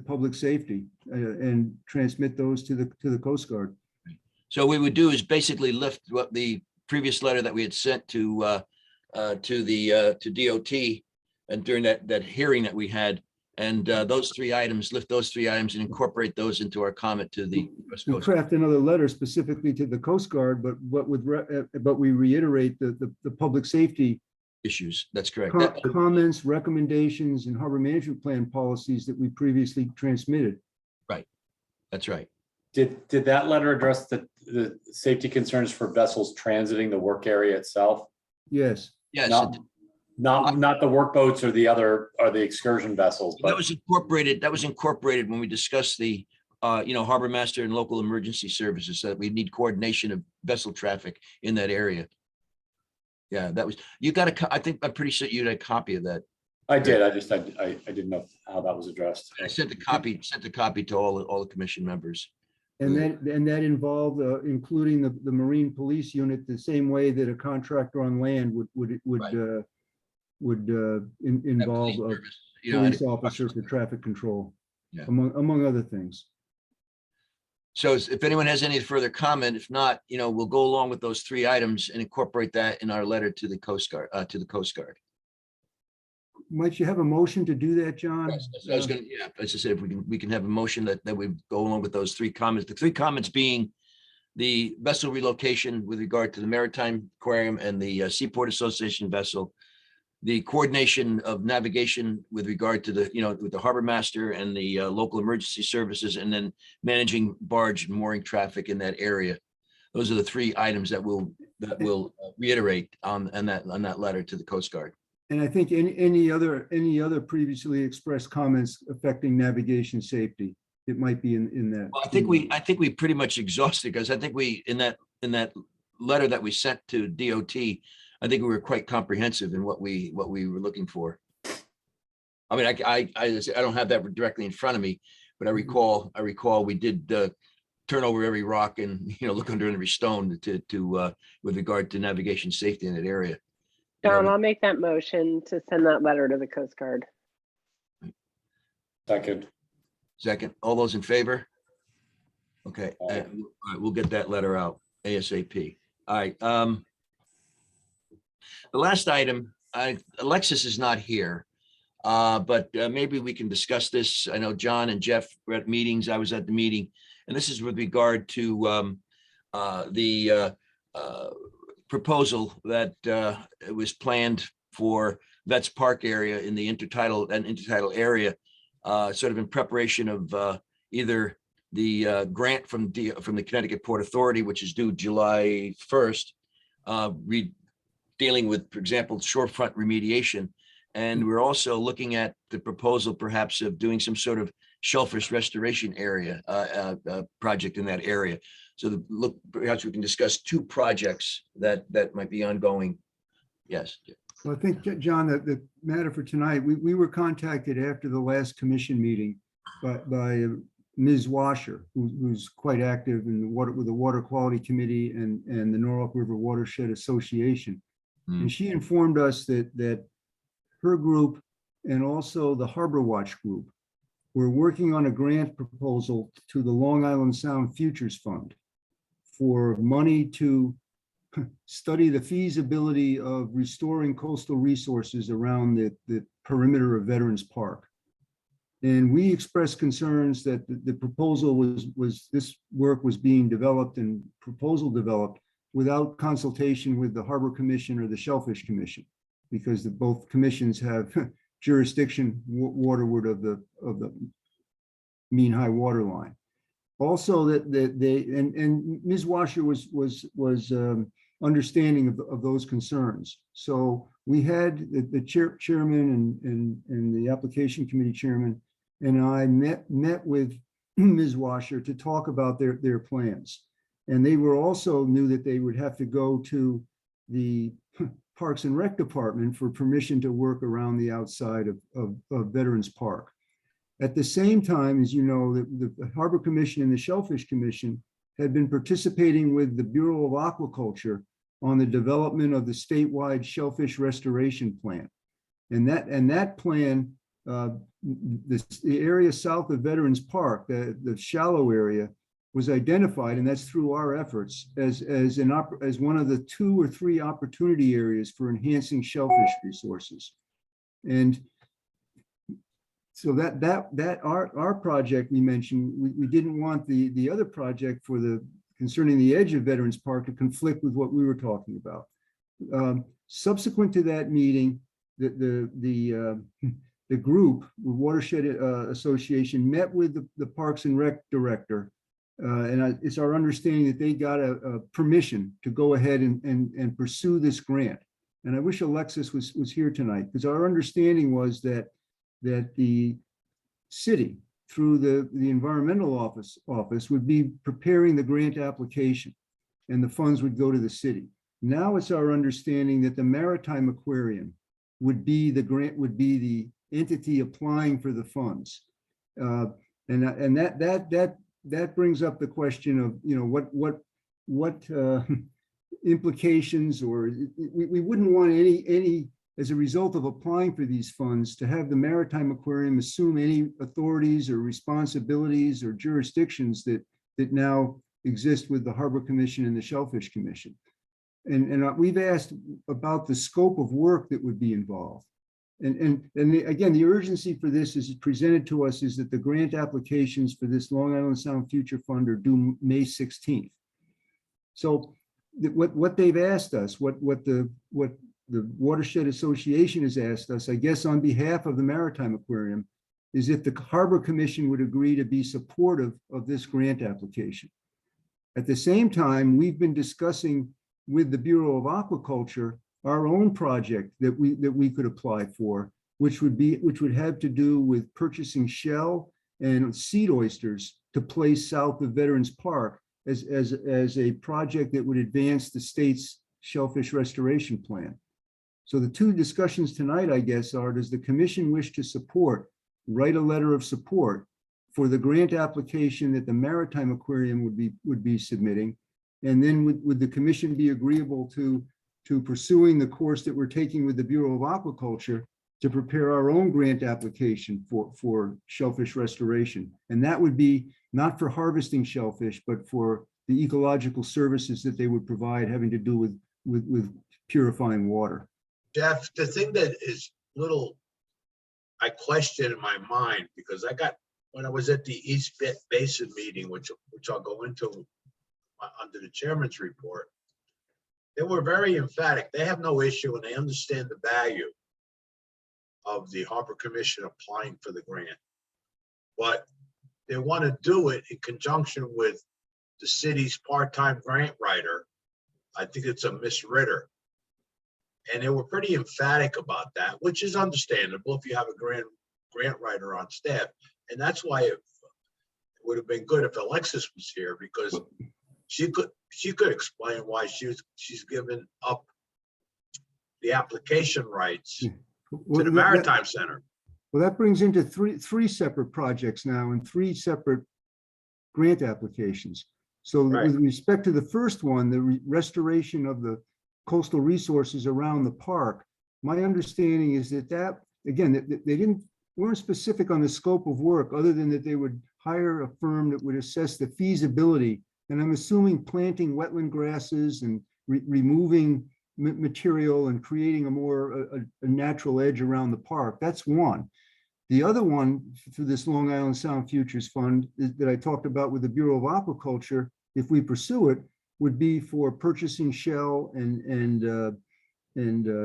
public safety and transmit those to the Coast Guard. So what we would do is basically lift what the previous letter that we had sent to DOT and during that hearing that we had, and those three items, lift those three items and incorporate those into our comment to the US To Coast Guard craft another letter specifically to the Coast Guard, but we reiterate the public safety issues. That's correct. comments, recommendations, and harbor management plan policies that we previously transmitted. That's right. Did that letter address the safety concerns for vessels transiting the work area itself? Yes. Yes, Not the workboats or the excursion vessels, that but was incorporated. That was incorporated when we discussed the harbor master and local emergency services, that we need coordination of vessel traffic in that area. Yeah, that was, you got a, I think, I'm pretty sure you had a copy of that. I did. I didn't know how that was addressed. I sent the copy to all the commission members. And that involved including the Marine Police Unit, the same way that a contractor on land would involve a police officer for traffic control, Yeah. among other things. So if anyone has any further comment, if not, we'll go along with those three items and incorporate that in our letter to the Coast Guard, Might you have a motion to do that, John? Yes, I was gonna, yeah, as I said, if we can have a motion that we go along with those three comments. The three comments being the vessel relocation with regard to the Maritime Aquarium and the Seaport Association vessel, the coordination of navigation with regard to with the harbor master and the local emergency services, and then managing barge and mooring traffic in that area. Those are the three items that we'll reiterate on that letter to the Coast Guard. And I think any other previously expressed comments affecting navigation safety, it might be in that. Well, I think we pretty much exhausted, because I think we, in that letter that we sent to DOT, I think we were quite comprehensive in what we were looking for. I mean, I don't have that directly in front of me, but I recall we did turn over every rock and look under every stone to with regard to navigation safety in that area. John, I'll make that motion to send that letter to the Coast Guard. Second, all those in favor? Okay, all right, we'll get that letter out ASAP. All right. The last item, Alexis is not here, but maybe we can discuss this. I know John and Jeff were at meetings. I was at the meeting, And this is with regard to the proposal that it was planned for Vets Park area in the intertidal area, sort of in preparation of either the grant from the Connecticut Port Authority, which is due July 1st, dealing with, for example, shorefront remediation. And we're also looking at the proposal perhaps of doing some sort of shellfish restoration area project in that area. So perhaps we can discuss two projects that might be ongoing. Yes. Well, I think, John, that the matter for tonight, we were contacted after the last commission meeting by Ms. Washer, who's quite active in with the Water Quality Committee and the Norwalk River Watershed Association. And she informed us that her group and also the Harbor Watch group were working on a grant proposal to the Long Island Sound Futures Fund for money to study the feasibility of restoring coastal resources around the perimeter of Veterans Park. And we expressed concerns that the proposal was this work was being developed and proposal developed without consultation with the Harbor Commission or the Shellfish Commission, because both commissions have jurisdiction waterward of the mean high water line. Also, that they and Ms. Washer was understanding of those concerns. So we had the chairman and the application committee chairman and I met with Ms. Washer to talk about their plans. And they were also knew that they would have to go to the Parks and Rec Department for permission to work around the outside of Veterans Park. At the same time, as you know, the Harbor Commission and the Shellfish Commission had been participating with the Bureau of Aquaculture on the development of the statewide shellfish restoration plan. And that plan, the area south of Veterans Park, the shallow area, was identified, and that's through our efforts, as one of the 2 or 3 opportunity areas for enhancing shellfish resources. And so that our project we mentioned, we didn't want the other project concerning the edge of Veterans Park to conflict with what we were talking about. Subsequent to that meeting, the group, the Watershed Association, met with the Parks and Rec director. And it's our understanding that they got a permission to go ahead and pursue this grant. And I wish Alexis was here tonight, because our understanding was that the city, through the environmental office would be preparing the grant application and the funds would go to the city. Now it's our understanding that the Maritime Aquarium would be the entity applying for the funds. And that brings up the question of, what implications, or we wouldn't want any as a result of applying for these funds to have the Maritime Aquarium assume any authorities or responsibilities or jurisdictions that now exist with the Harbor Commission and the Shellfish Commission. And we've asked about the scope of work that would be involved. And again, the urgency for this is presented to us is that the grant applications for this Long Island Sound Future Fund are due May 16th. So what they've asked us, what the Watershed Association has asked us, I guess on behalf of the Maritime Aquarium, is if the Harbor Commission would agree to be supportive of this grant application. At the same time, we've been discussing with the Bureau of Aquaculture our own project that we could apply for, which would have to do with purchasing shell and seed oysters to place south of Veterans Park as a project that would advance the state's shellfish restoration plan. So the two discussions tonight, I guess, are: does the commission wish to write a letter of support for the grant application that the Maritime Aquarium would be submitting? And then would the commission be agreeable to pursuing the course that we're taking with the Bureau of Aquaculture to prepare our own grant application for shellfish restoration? And that would be not for harvesting shellfish, but for the ecological services that they would provide having to do with purifying water. Jeff, the thing that is I question in my mind, because I got when I was at the East Basin meeting, which I'll go into under the chairman's report, they were very emphatic. They have no issue and they understand the value of the Harbor Commission applying for the grant. But they want to do it in conjunction with the city's part-time grant writer. I think it's a Miss Ritter. And they were pretty emphatic about that, which is understandable if you have a grant writer on staff. And that's why it would have been good if Alexis was here, because she could explain why she's given up the application rights to Well, the Maritime Center. Well, that brings into three separate projects now and three separate grant applications. So Right. with respect to the first one, the restoration of the coastal resources around the park, my understanding is that again, they weren't specific on the scope of work other than that they would hire a firm that would assess the feasibility. And I'm assuming planting wetland grasses and removing material and creating a natural edge around the park. That's one. The other one through this Long Island Sound Futures Fund that I talked about with the Bureau of Aquaculture, if we pursue it, would be for purchasing shell and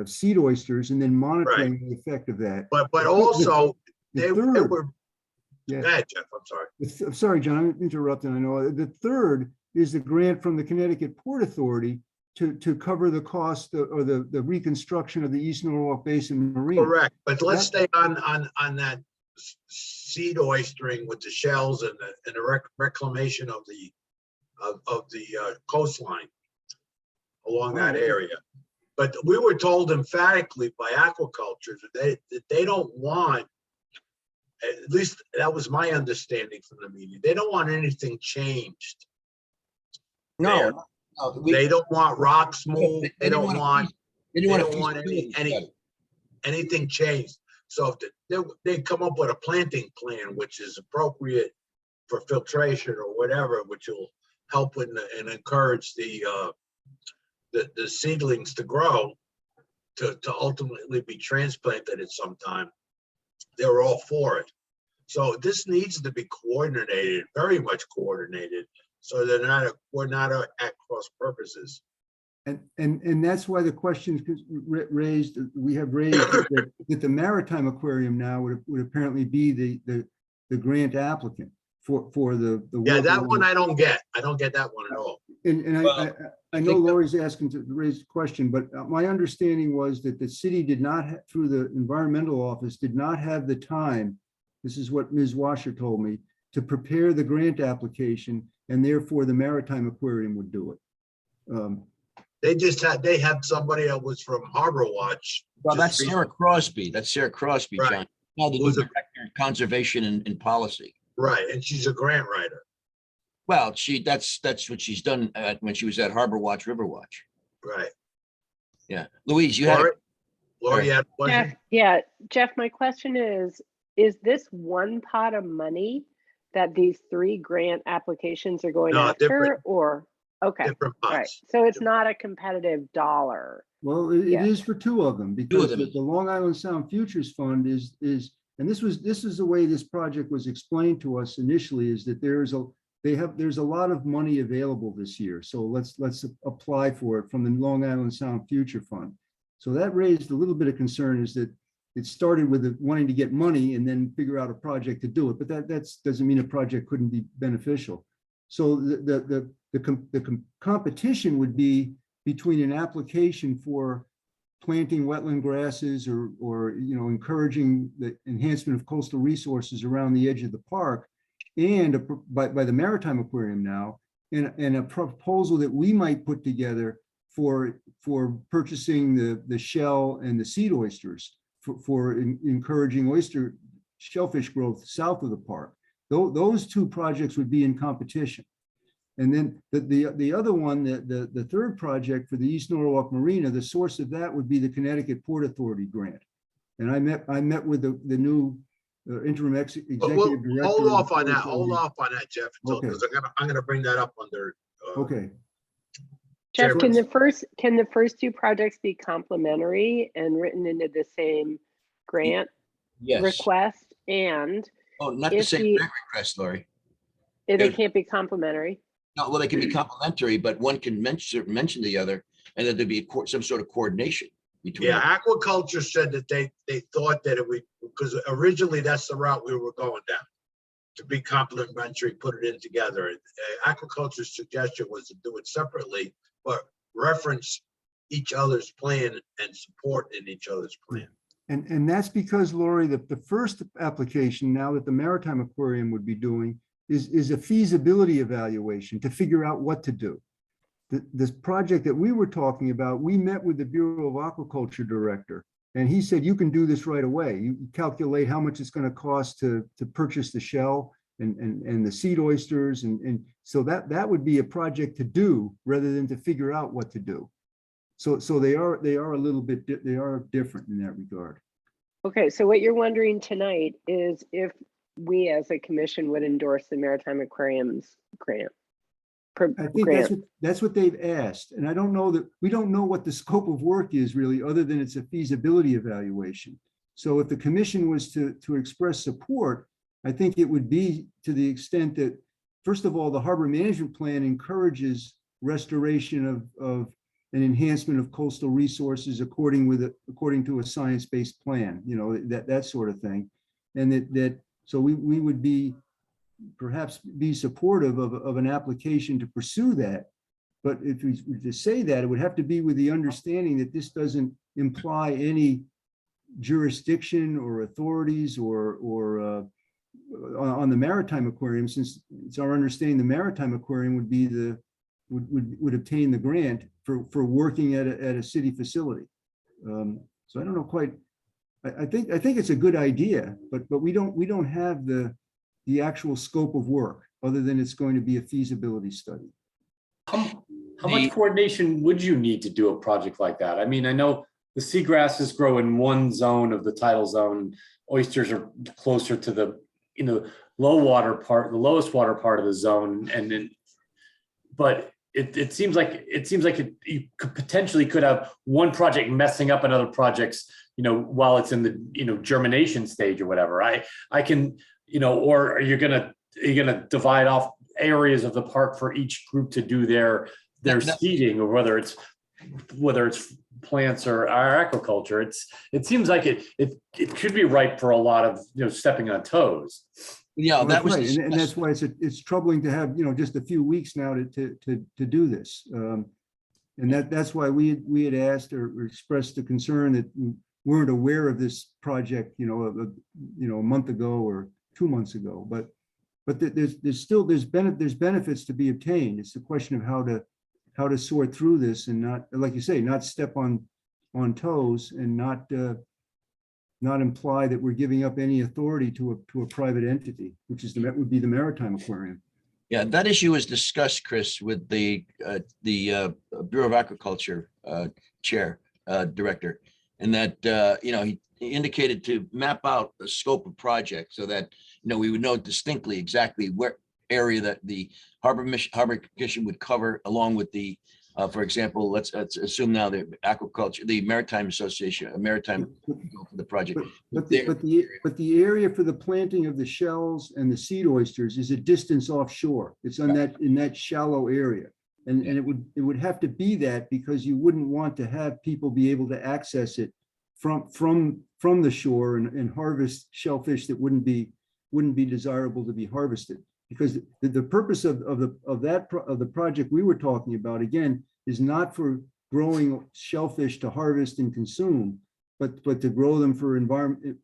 seed oysters and then monitoring the effect of that. But also they third- were. Yeah. Go ahead, Jeff. I'm sorry. I'm sorry, John, I'm interrupting. I know. The third is the grant from the Connecticut Port Authority to cover the cost or the reconstruction of the East Norwalk Basin Marina. Correct. But let's stay on that seed oystering with the shells and the reclamation of the coastline along that area. But we were told emphatically by aquaculture that they don't want, at least that was my understanding from the meeting, they don't want anything changed. there. They don't want rocks moved. They don't want anything changed. So if they come up with a planting plan, which is appropriate for filtration or whatever, which will help and encourage the seedlings to grow to ultimately be transplanted at some time. They're all for it. So this needs to be coordinated, very much coordinated, so we're not at cross purposes. And that's why the questions we have raised that the Maritime Aquarium now would apparently be the grant applicant for the Yeah, that one I don't get. I don't get that one at all. And I know Lori's asking to raise a question, but my understanding was that the city did not, through the environmental office, did not have the time. This is what Ms. Washer told me, to prepare the grant application, and therefore the Maritime Aquarium would do it. They had somebody that was from Harbor Watch. Well, that's Sarah Crosby. That's Sarah Crosby, Right. John. Now the Who's new director of conservation and policy. Right, and she's a grant writer. Well, that's what she's done when she was at Harbor Watch, River Watch. Right. Yeah, Louise, you had Lori had one. Jeff, my question is this one pot of money that these three grant applications are going No, after, different. okay, Different all right. pots. So it's not a competitive dollar. Well, it Yeah. is for two of them, because them. the Long Island Sound Futures Fund is, and this is the way this project was explained to us initially, is that there's a lot of money available this year. So let's apply for it from the Long Island Sound Future Fund. So that raised a little bit of concern, is that it started with wanting to get money and then figure out a project to do it. But that doesn't mean a project couldn't be beneficial. So the competition would be between an application for planting wetland grasses or encouraging the enhancement of coastal resources around the edge of the park, and by the Maritime Aquarium now, and a proposal that we might put together for purchasing the shell and the seed oysters for encouraging shellfish growth south of the park. Those two projects would be in competition. And then the other one, the third project for the East Norwalk Marina, the source of that would be the Connecticut Port Authority grant. And I met with the new interim executive director. Hold off on that, Jeff, Okay. because I'm gonna bring that up under. Okay. Jeff, Chairman. can the first two projects be complementary and written into the same grant yes. request? And Oh, not the If same the, grant request, Lori. they can't be complementary. No, well, they can be complementary, but one can mention the other, and then there'd be some sort of coordination between. Yeah, them. aquaculture said that they thought that it would, because originally that's the route we were going down. To be complementary, put it in together. Aquaculture's suggestion was to do it separately, but reference each other's plan and support in each other's plan. And that's because, Lori, the first application now that the Maritime Aquarium would be doing is a feasibility evaluation to figure out what to do. This project that we were talking about, we met with the Bureau of Aquaculture director, and he said, you can do this right away. You calculate how much it's going to cost to purchase the shell and the seed oysters. And so that would be a project to do rather than to figure out what to do. So they are a little bit, they are different in that regard. Okay, so what you're wondering tonight is if we as a commission would endorse the Maritime Aquarium's grant. I think that's what they've asked. And I don't know that, we don't know what the scope of work is really, other than it's a feasibility evaluation. So if the commission was to express support, I think it would be to the extent that, first of all, the harbor management plan encourages restoration of an enhancement of coastal resources according to a science-based plan, you know, that sort of thing. And so we would perhaps be supportive of an application to pursue that. But if we were to say that, it would have to be with the understanding that this doesn't imply any jurisdiction or authorities or on the Maritime Aquarium, since it's our understanding the Maritime Aquarium would be would obtain the grant for working at a city facility. So I don't know quite. I think it's a good idea, but we don't have the actual scope of work other than it's going to be a feasibility study. How much coordination would you need to do a project like that? I mean, I know the seagrasses grow in one zone of the tidal zone. Oysters are closer to the low water part, the lowest water part of the zone, but it seems like you could have one project messing up another project's, while it's in the germination stage or whatever. I can, or are you gonna divide off areas of the park for each group to do their seeding, or whether it's plants or aquaculture? It seems like it could be ripe for a lot of stepping on toes. Yeah, Well, that was right, and that's why it's troubling to have just a few weeks now to do this, and that's why we had asked or expressed the concern that we weren't aware of this project a month ago or 2 months ago, but there's benefits to be obtained. It's a question of how to sort through this and not, like you say, not step on toes and not imply that we're giving up any authority to a private entity, which would be the Maritime Aquarium. Yeah, that issue was discussed, Chris, with the Bureau of Agriculture director, and that he indicated to map out the scope of project so that we would know distinctly exactly where area that the harbor commission would cover, along with the for example, let's assume now the aquaculture, the Maritime Association, for the project. But the area for the planting of the shells and the seed oysters is a distance offshore. It's in that shallow area, and it would have to be that, because you wouldn't want to have people be able to access it from the shore and harvest shellfish that wouldn't be desirable to be harvested. Because the purpose of the project we were talking about, again, is not for growing shellfish to harvest and consume, but to grow them for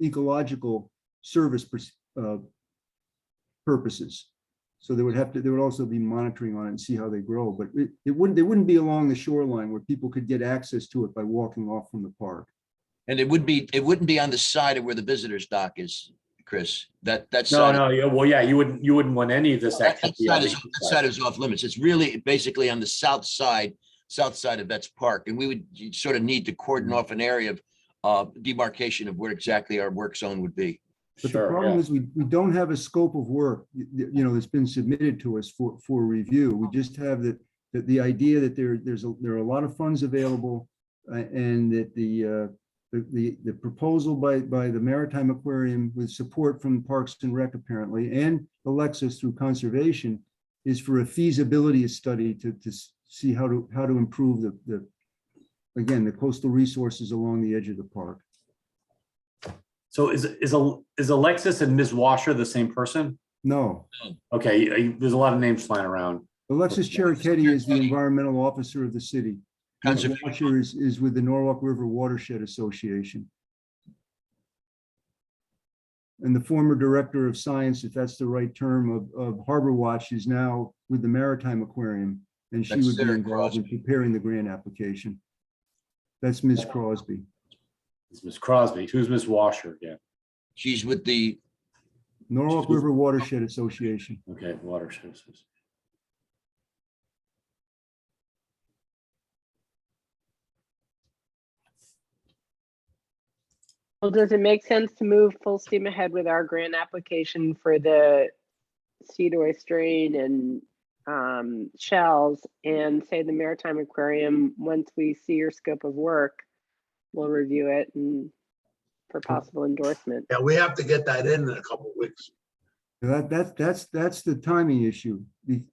ecological service purposes. So there would also be monitoring on it and see how they grow, but they wouldn't be along the shoreline where people could get access to it by walking off from the park. And it wouldn't be on the side of where the visitors dock is, Chris. That's no. Well, yeah, you wouldn't want any of this activity. That side is off limits. It's really basically on the south side of Vets Park, and we would sort of need to cordon off an area of demarcation of where exactly our work zone would be. But the problem is we don't have a scope of work that's been submitted to us for review. We just have the idea that there are a lot of funds available, and that the proposal by the Maritime Aquarium with support from Parks and Rec apparently, and Alexis through conservation, is for a feasibility study to see how to improve again, the coastal resources along the edge of the park. So is Alexis and Ms. Washer the same person? No, Okay, there's a lot of names flying around. Alexis Cheriketti is the environmental officer of the city. Conservation. Washer is with the Norwalk River Watershed Association. And the former director of science, if that's the right term, of Harbor Watch is now with the Maritime Aquarium. And she That's would be Sarah involved in Crosby. preparing the grant application. That's Ms. Crosby. It's Ms. Crosby. Who's Ms. Washer? Yeah. She's with the, Norwalk River Watershed Association. Okay, watershed. Well, does it make sense to move full steam ahead with our grant application for the seed oyster and shells, and say the Maritime Aquarium, once we see your scope of work, we'll review it and for possible endorsement? Yeah, we have to get that in a couple of weeks. That's the timing issue,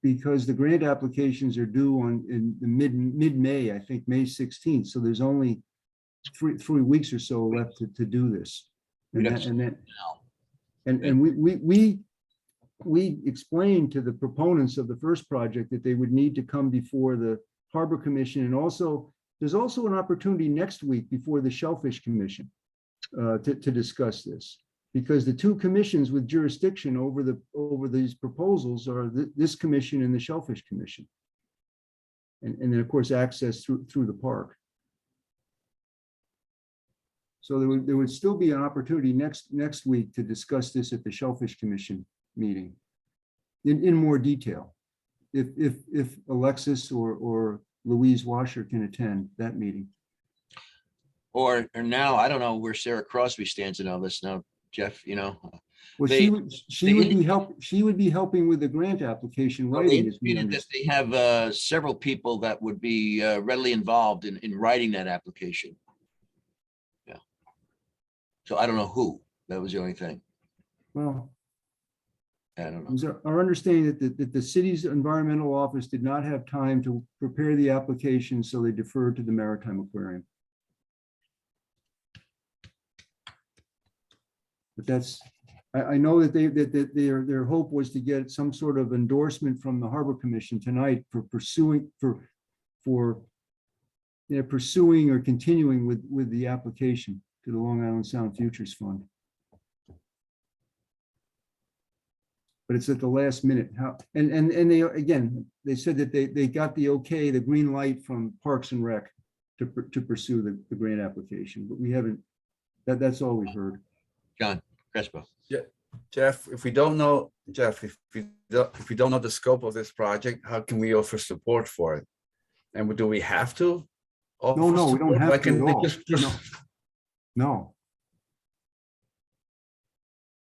because the grant applications are due in the mid-May, I think, May 16th. So there's only three weeks or so left to do this. And we explained to the proponents of the first project that they would need to come before the Harbor Commission, and also there's also an opportunity next week before the Shellfish Commission to discuss this, because the two commissions with jurisdiction over these proposals are this commission and the Shellfish Commission, and then of course access through the park. So there would still be an opportunity next week to discuss this at the Shellfish Commission meeting in more detail, if Alexis or Louise Washer can attend that meeting. or now, I don't know where Sarah Crosby stands in all this now, Jeff, Well, They- she would be helping with the grant application They writing. as we indicated that they have several people that would be readily involved in writing that application. Yeah. So I don't know who. That was the only thing. Well, I don't it know. was our understanding that the city's environmental office did not have time to prepare the application, so they deferred to the Maritime Aquarium. But I know that their hope was to get some sort of endorsement from the Harbor Commission tonight for pursuing or continuing with the application to the Long Island Sound Futures Fund. But it's at the last minute. And they said that they got the okay, the green light from Parks and Rec to pursue the grant application, but we haven't, that's all we heard. John Crespo. Jeff, if we don't know the scope of this project, how can we offer support for it? And do we have to? No, we don't have to at all. Just No.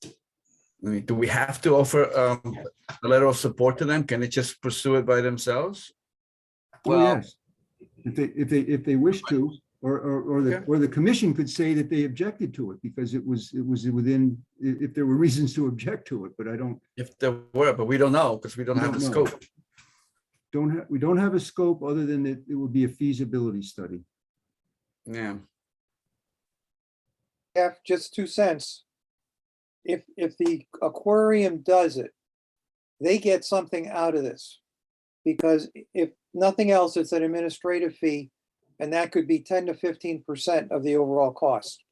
I mean, do we have to offer a letter of support to them? Can they just pursue it by themselves? Well, yes, if they wish to, or the commission could say that they objected to it because it was within, if there were reasons to object to it, but I don't. If there were, but we don't know because we don't have the know. scope. We don't have a scope other than that it would be a feasibility study. Yeah. Yeah, just 2 cents. If the aquarium does it, they get something out of this. Because if nothing else, it's an administrative fee, and that could be 10 to 15% of the overall cost.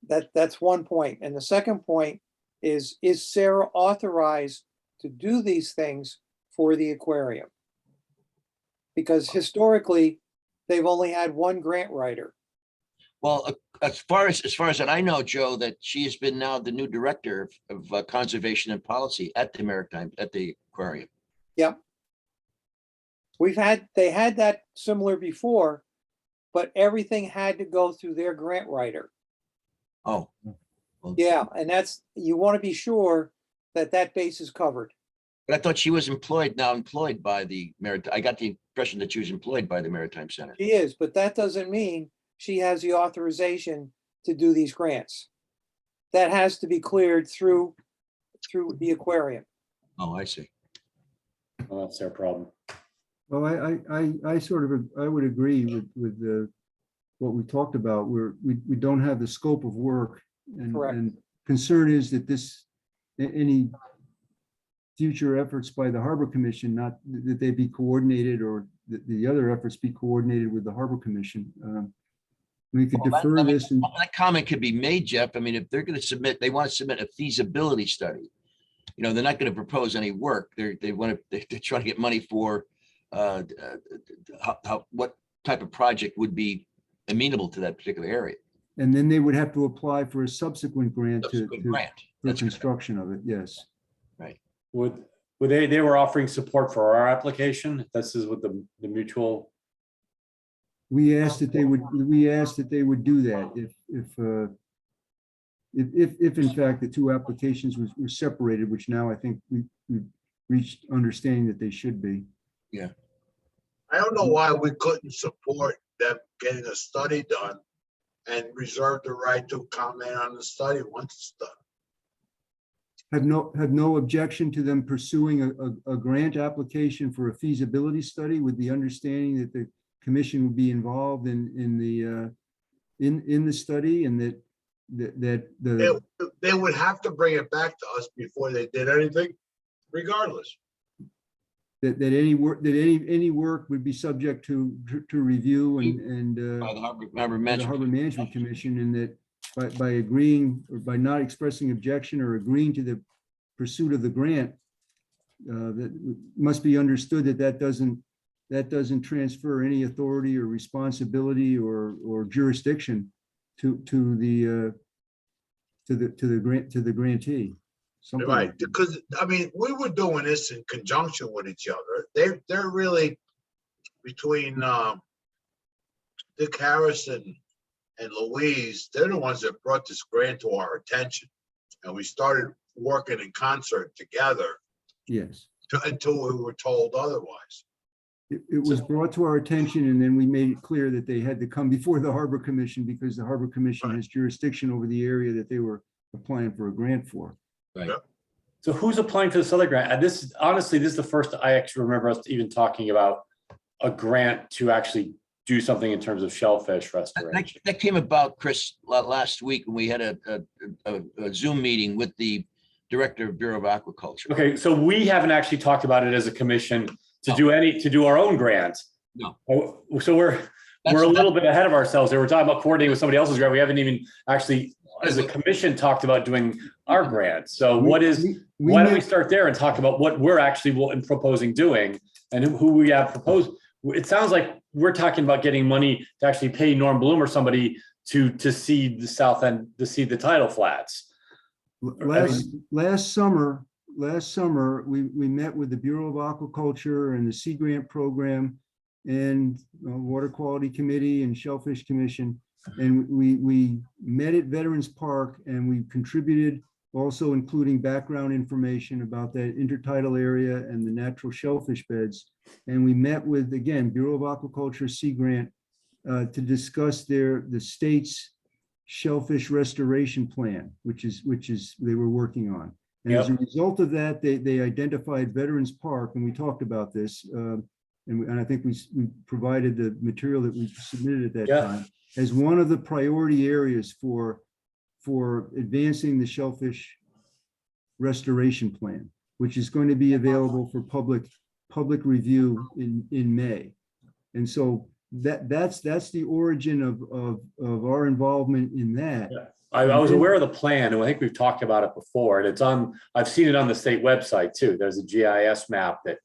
That's one point. And the second point is Sarah authorized to do these things for the aquarium? Because historically, they've only had one grant writer. Well, as far as that I know, Joe, that she has been now the new director of conservation and policy at the aquarium. Yep. They had that similar before, but everything had to go through their grant writer. Oh. Well, Yeah, and you want to be sure that base is covered. but I thought she was employed by the Maritime. I got the impression that she was employed by the Maritime Center. She is, but that doesn't mean she has the authorization to do these grants. That has to be cleared through the aquarium. Oh, I see. Well, that's their problem. Well, I sort of, I would agree with what we talked about, where we don't have the scope of work. Correct. And concern is that any future efforts by the Harbor Commission, not that they be coordinated, or that the other efforts be coordinated with the Harbor Commission. We could Well, defer this and, That comment could be made, Jeff. I mean, if they're going to submit, they want to submit a feasibility study. You know, they're not going to propose any work. They're trying to get money for what type of project would be amenable to that particular area. and then they would have to apply for a subsequent grant Subsequent to grant. for That's correct. construction of it, yes. Would they were offering support for our application? This is with the mutual. We asked that they would do that if in fact the two applications were separated, which now I think we've reached understanding that they should be. I don't know why we couldn't support them getting a study done and reserve the right to comment on the study once it's done. Have no objection to them pursuing a grant application for a feasibility study with the understanding that the commission would be involved in the study, and that They would have to bring it back to us before they did anything, regardless. that any work would be subject to review and By the Harbor the Management. Harbor Management Commission, and that by agreeing, or by not expressing objection or agreeing to the pursuit of the grant, that must be understood that doesn't transfer any authority or responsibility or jurisdiction to the grantee. Something Right, like that. because, I mean, we were doing this in conjunction with each other. They're really between Dick Harrison and Louise, they're the ones that brought this grant to our attention. And we started working in concert together Yes. until we were told otherwise. It was brought to our attention, and then we made it clear that they had to come before the Harbor Commission, because the Harbor Commission has jurisdiction over the area that they were applying for a grant for. Right. So who's applying for this other grant? And this is the first I actually remember us even talking about a grant to actually do something in terms of shellfish restoration. That came about, Chris, last week when we had a Zoom meeting with the Director of Bureau of Aquaculture. Okay, so we haven't actually talked about it as a commission to do our own grant. No. So we're a little bit ahead of ourselves. They were talking about coordinating with somebody else's grant. We haven't even actually, as a commission, talked about doing our grant. So why don't we start there and talk about what we're actually proposing doing and who we have proposed. It sounds like we're talking about getting money to actually pay Norm Bloom or somebody to seed the south end, to seed the tidal flats. Last summer, we met with the Bureau of Aquaculture and the Sea Grant Program and Water Quality Committee and Shellfish Commission. And we met at Veterans Park, and we contributed, also including background information about that intertidal area and the natural shellfish beds. And we met with, again, Bureau of Aquaculture, Sea Grant, to discuss the state's shellfish restoration plan, which they were working on. And as a result of that, they identified Veterans Park, and we talked about this, and I think we provided the material that we submitted at that time as one of the priority areas for advancing the shellfish restoration plan, which is going to be available for public review in May. And so that's the origin of our involvement in that. Yeah. I was aware of the plan, and I think we've talked about it before, and I've seen it on the state website too. There's a GIS map that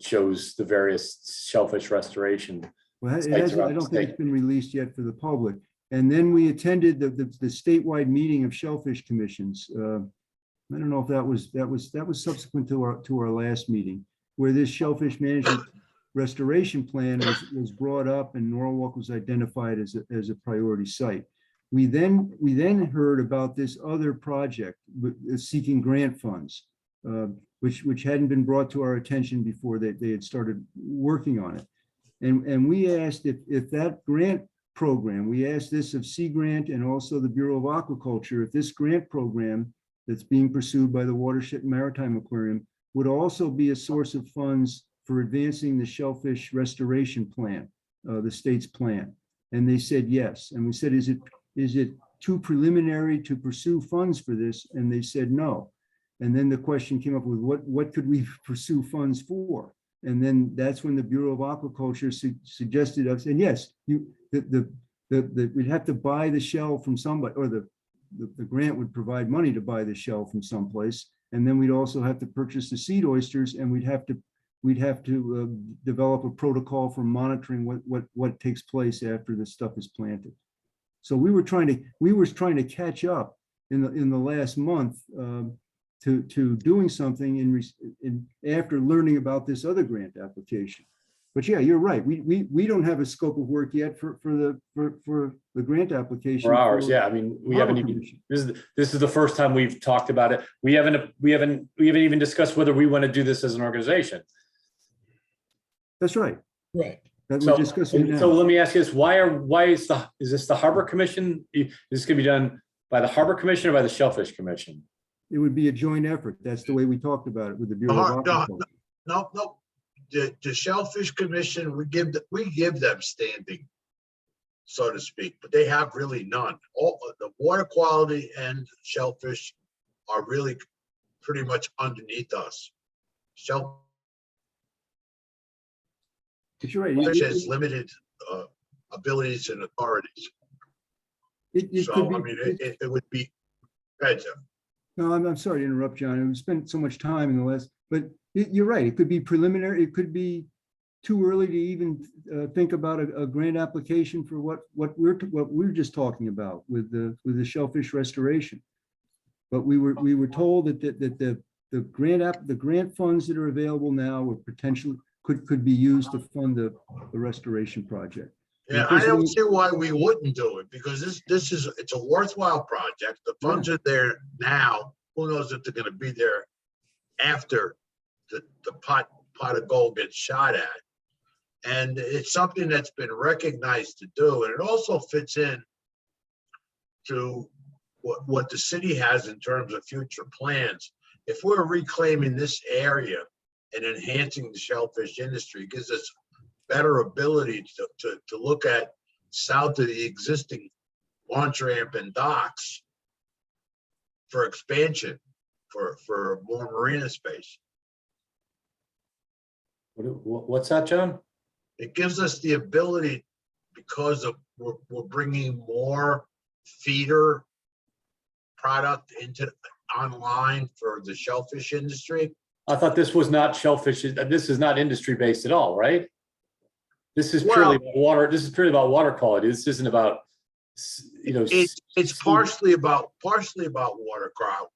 shows the various shellfish restoration. Well, I don't think it's been released yet for the public. And then we attended the statewide meeting of shellfish commissions. I don't know if that was subsequent to our last meeting, where this shellfish management restoration plan was brought up, and Norwalk was identified as a priority site. We then heard about this other project seeking grant funds, which hadn't been brought to our attention before they had started working on it. And we asked if that grant program. We asked this of Sea Grant and also the Bureau of Aquaculture, if this grant program that's being pursued by the Watershed Maritime Aquarium would also be a source of funds for advancing the shellfish restoration plan, the state's plan. And they said yes. And we said, is it too preliminary to pursue funds for this? And they said no. And then the question came up with what could we pursue funds for? And then that's when the Bureau of Aquaculture suggested us, and yes, we'd have to buy the shell from somebody, or the grant would provide money to buy the shell from someplace. And then we'd also have to purchase the seed oysters, and we'd have to develop a protocol for monitoring what takes place after the stuff is planted. So we were trying to catch up in the last month to doing something after learning about this other grant application. But yeah, you're right. We don't have a scope of work yet for the grant application. For ours, yeah. I mean, we haven't even, this is the first time we've talked about it. We haven't even discussed whether we want to do this as an organization. That's right. Right. That we're discussing now. So let me ask you this: is this the Harbor Commission? Is this going to be done by the Harbor Commission or by the Shellfish Commission? It would be a joint effort. That's the way we talked about it with the Bureau of Aquaculture. No. The Shellfish Commission, we give them standing, so to speak, but they have really none. All the water quality and shellfish are really pretty much underneath us. But you're right. Shellfish has limited abilities and authorities. It would be. Go ahead, Jeff. No, I'm sorry to interrupt, John. We spent so much time in the last, but you're right. It could be preliminary. It could be too early to even think about a grant application for what we're just talking about with the shellfish restoration. But we were told that the grant funds that are available now were potentially could be used to fund the restoration project. Yeah, I don't see why we wouldn't do it, because it's a worthwhile project. The funds are there now. Who knows if they're going to be there after the pot of gold gets shot at. And it's something that's been recognized to do. And it also fits in to what the city has in terms of future plans. If we're reclaiming this area and enhancing the shellfish industry, it gives us better ability to look at south of the existing launch ramp and docks for expansion, for more marina space. What's that, John? It gives us the ability, because of we're bringing more feeder product online for the shellfish industry. I thought this was not shellfish. This is not industry based at all, right? This is purely about water. This is purely about water quality. This isn't about, It's partially about water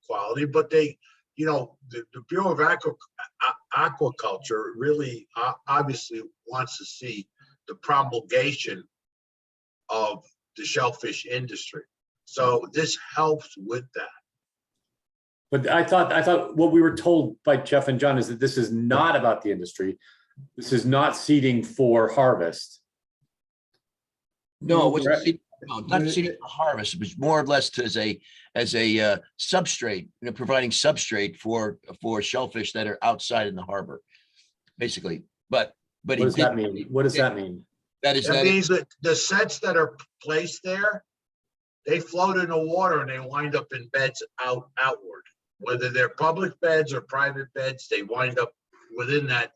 quality, but the Bureau of Aquaculture really obviously wants to see the promulgation of the shellfish industry. So this helps with that. But I thought what we were told by Jeff and John is that this is not about the industry. This is not seeding for harvest. No, it wasn't not seeding for harvest. It was more or less as a substrate, providing substrate for shellfish that are outside in the harbor, basically. But what does that mean? What does that mean? That means that the sets that are placed there, they float in the water and they wind up in beds outward. Whether they're public beds or private beds, they wind up within that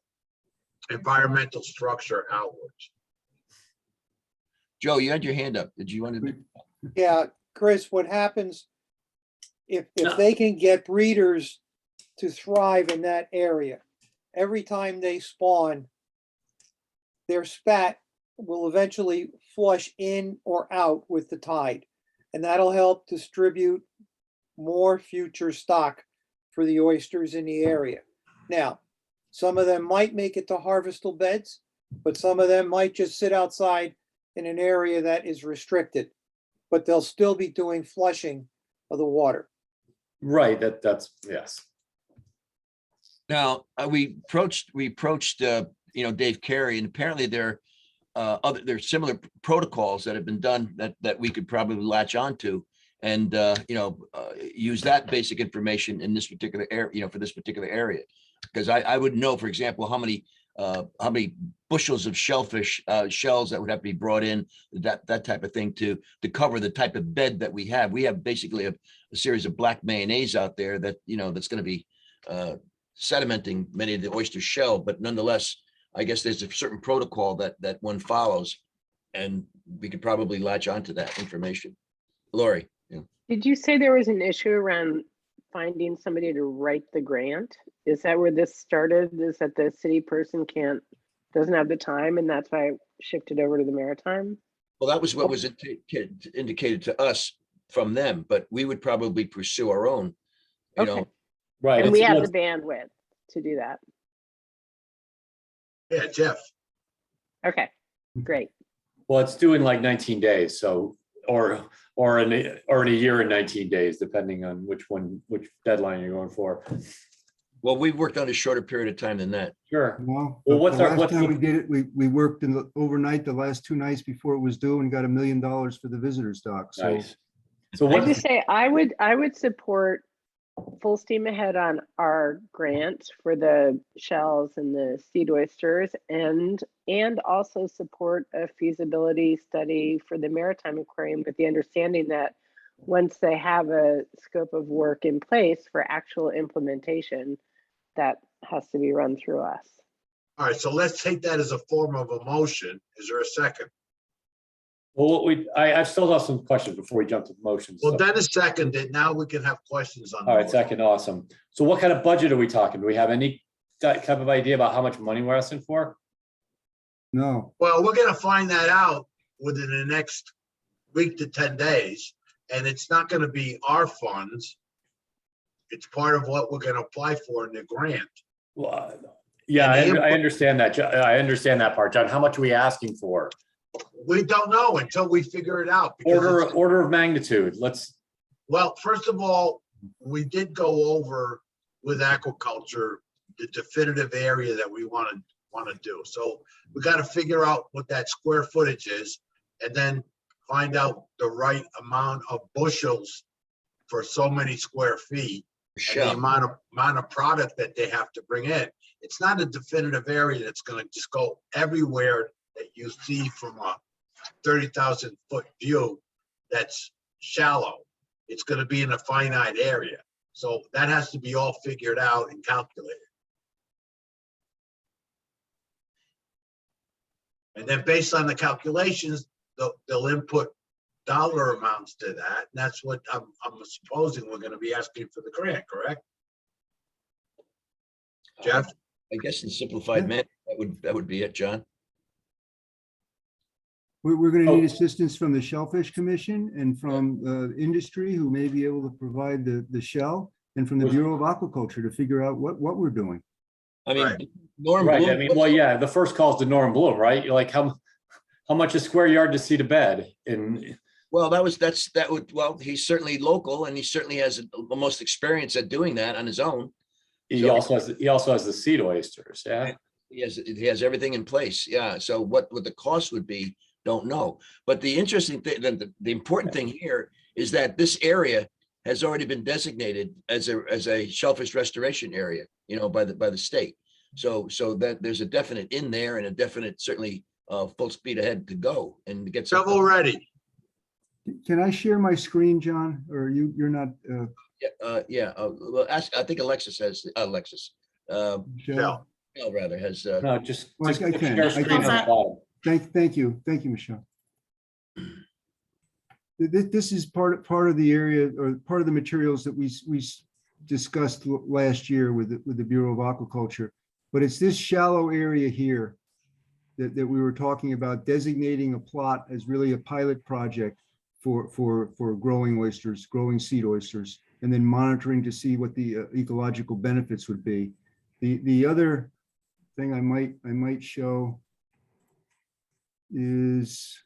environmental structure outwards. Joe, you had your hand up. Did you want to? Yeah, Chris, what happens if they can get breeders to thrive in that area? Every time they spawn, their spat will eventually flush in or out with the tide. And that'll help distribute more future stock for the oysters in the area. Now, some of them might make it to harvestable beds, but some of them might just sit outside in an area that is restricted, but they'll still be doing flushing of the water. Right, that's yes. Now we approached Dave Carey, and apparently there's similar protocols that have been done that we could probably latch onto and, use that basic information in this particular area, for this particular area. Because I would know, for example, how many bushels of shellfish shells that would have to be brought in, that type of thing to cover the type of bed that we have. We have basically a series of black mayonnaise out there that, that's going to be sedimenting many of the oyster shell, but nonetheless, I guess there's a certain protocol that one follows, and we could probably latch onto that information. Lori. Yeah. Did you say there was an issue around finding somebody to write the grant? Is that where this started? Is that the city person doesn't have the time and that's why it shifted over to the maritime? Well, that was what was indicated to us from them, but we would probably pursue our own, Okay. Right. And we have it's- the bandwidth to do that. Yeah, Jeff. Okay, great. Well, it's due in like 19 days, so, or in a year and 19 days, depending on which deadline you're going for. Well, we've worked on a shorter period of time than that. Sure. Well, Well, what's the our- last time we the- did it, we worked overnight the last 2 nights before it was due and got $1 million for the visitors dock. So Nice. So I what, just say I would support full steam ahead on our grant for the shells and the seed oysters, and also support a feasibility study for the maritime aquarium, with the understanding that once they have a scope of work in place for actual implementation, that has to be run through us. All right, so let's take that as a form of a motion. Is there a second? well, I still have some questions before we jump to motions. Well, so- Dennis seconded. Now we can have questions on. All right, the second, awesome. So what kind of budget are we talking? Do we have any type of idea about how much money we're asking for? no, Well, we're gonna find that out within the next week to 10 days, and it's not gonna be our funds. It's part of what we're gonna apply for in the grant. Well, yeah, And the I input- understand that. I understand that part, John. How much are we asking for? We don't know until we figure it out. because it's- Order of magnitude. Well, first of all, we did go over with aquaculture, the definitive area that we want to do. So we got to figure out what that square footage is, and then find out the right amount of bushels for so many square feet, and the Shell. amount of product that they have to bring in. It's not a definitive area that's going to just go everywhere that you see from a 30,000 foot view that's shallow. It's going to be in a finite area. So that has to be all figured out and calculated. And then based on the calculations, they'll input dollar amounts to that. And that's what I'm supposing we're going to be asking for the grant, correct? Jeff? I guess in simplified manner, that would be it, John. we're going to need Oh. assistance from the Shellfish Commission and from industry, who may be able to provide the shell, and from the Bureau of Aquaculture to figure out what we're doing. I mean, Right. Norm Right, I Bloom- mean, well, yeah, the first call is to Norm Bloom, right? You're like, how much a square yard to seed a bed? And Well, he's certainly local, and he certainly has the most experience at doing that on his own. he So- also has the seed oysters, yeah? He has everything in place. Yeah. So what the cost would be, don't know. But the interesting thing, the important thing here is that this area has already been designated as a shellfish restoration area, by the state. So that there's a definite in there and a definite certainly full speed ahead to go and get some. Shovel ready. Uh, Uh, Can I share my screen, John? Or you're not, Well, I think Alexis has Michelle? Michelle. rather has. No, just Well, I click can. share I screen can. on the bottom. Thank you, Michelle. This is part of the area, or part of the materials that we discussed last year with the Bureau of Aquaculture. But it's this shallow area here that we were talking about, designating a plot as really a pilot project for growing oysters, growing seed oysters, and then monitoring to see what the ecological benefits would be. The other thing I might show is,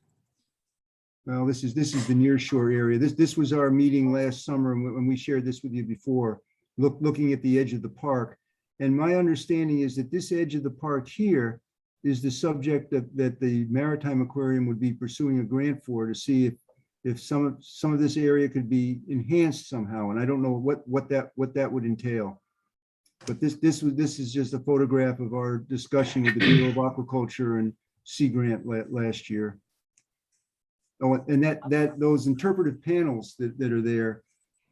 well, this is the nearshore area. This was our meeting last summer, and when we shared this with you before, looking at the edge of the park. And my understanding is that this edge of the park here is the subject that the Maritime Aquarium would be pursuing a grant for, to see if some of this area could be enhanced somehow. And I don't know what that would entail. But this is just a photograph of our discussion with the Bureau of Aquaculture and Sea Grant last year. Oh, and those interpretive panels that are there,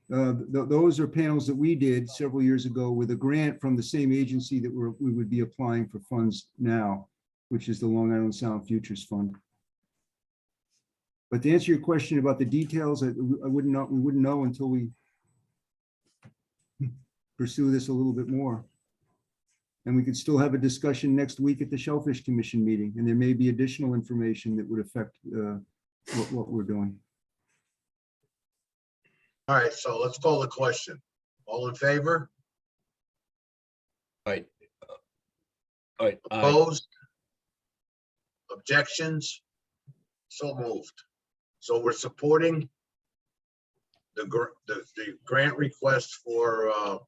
those are panels that we did several years ago with a grant from the same agency that we would be applying for funds now, which is the Long Island Sound Futures Fund. But to answer your question about the details, we wouldn't know until we pursue this a little bit more. And we could still have a discussion next week at the Shellfish Commission meeting, and there may be additional information that would affect what we're doing. All right, so let's call the question. All in favor? All right. All right. Opposed? Objections? So moved. So we're supporting the grant request for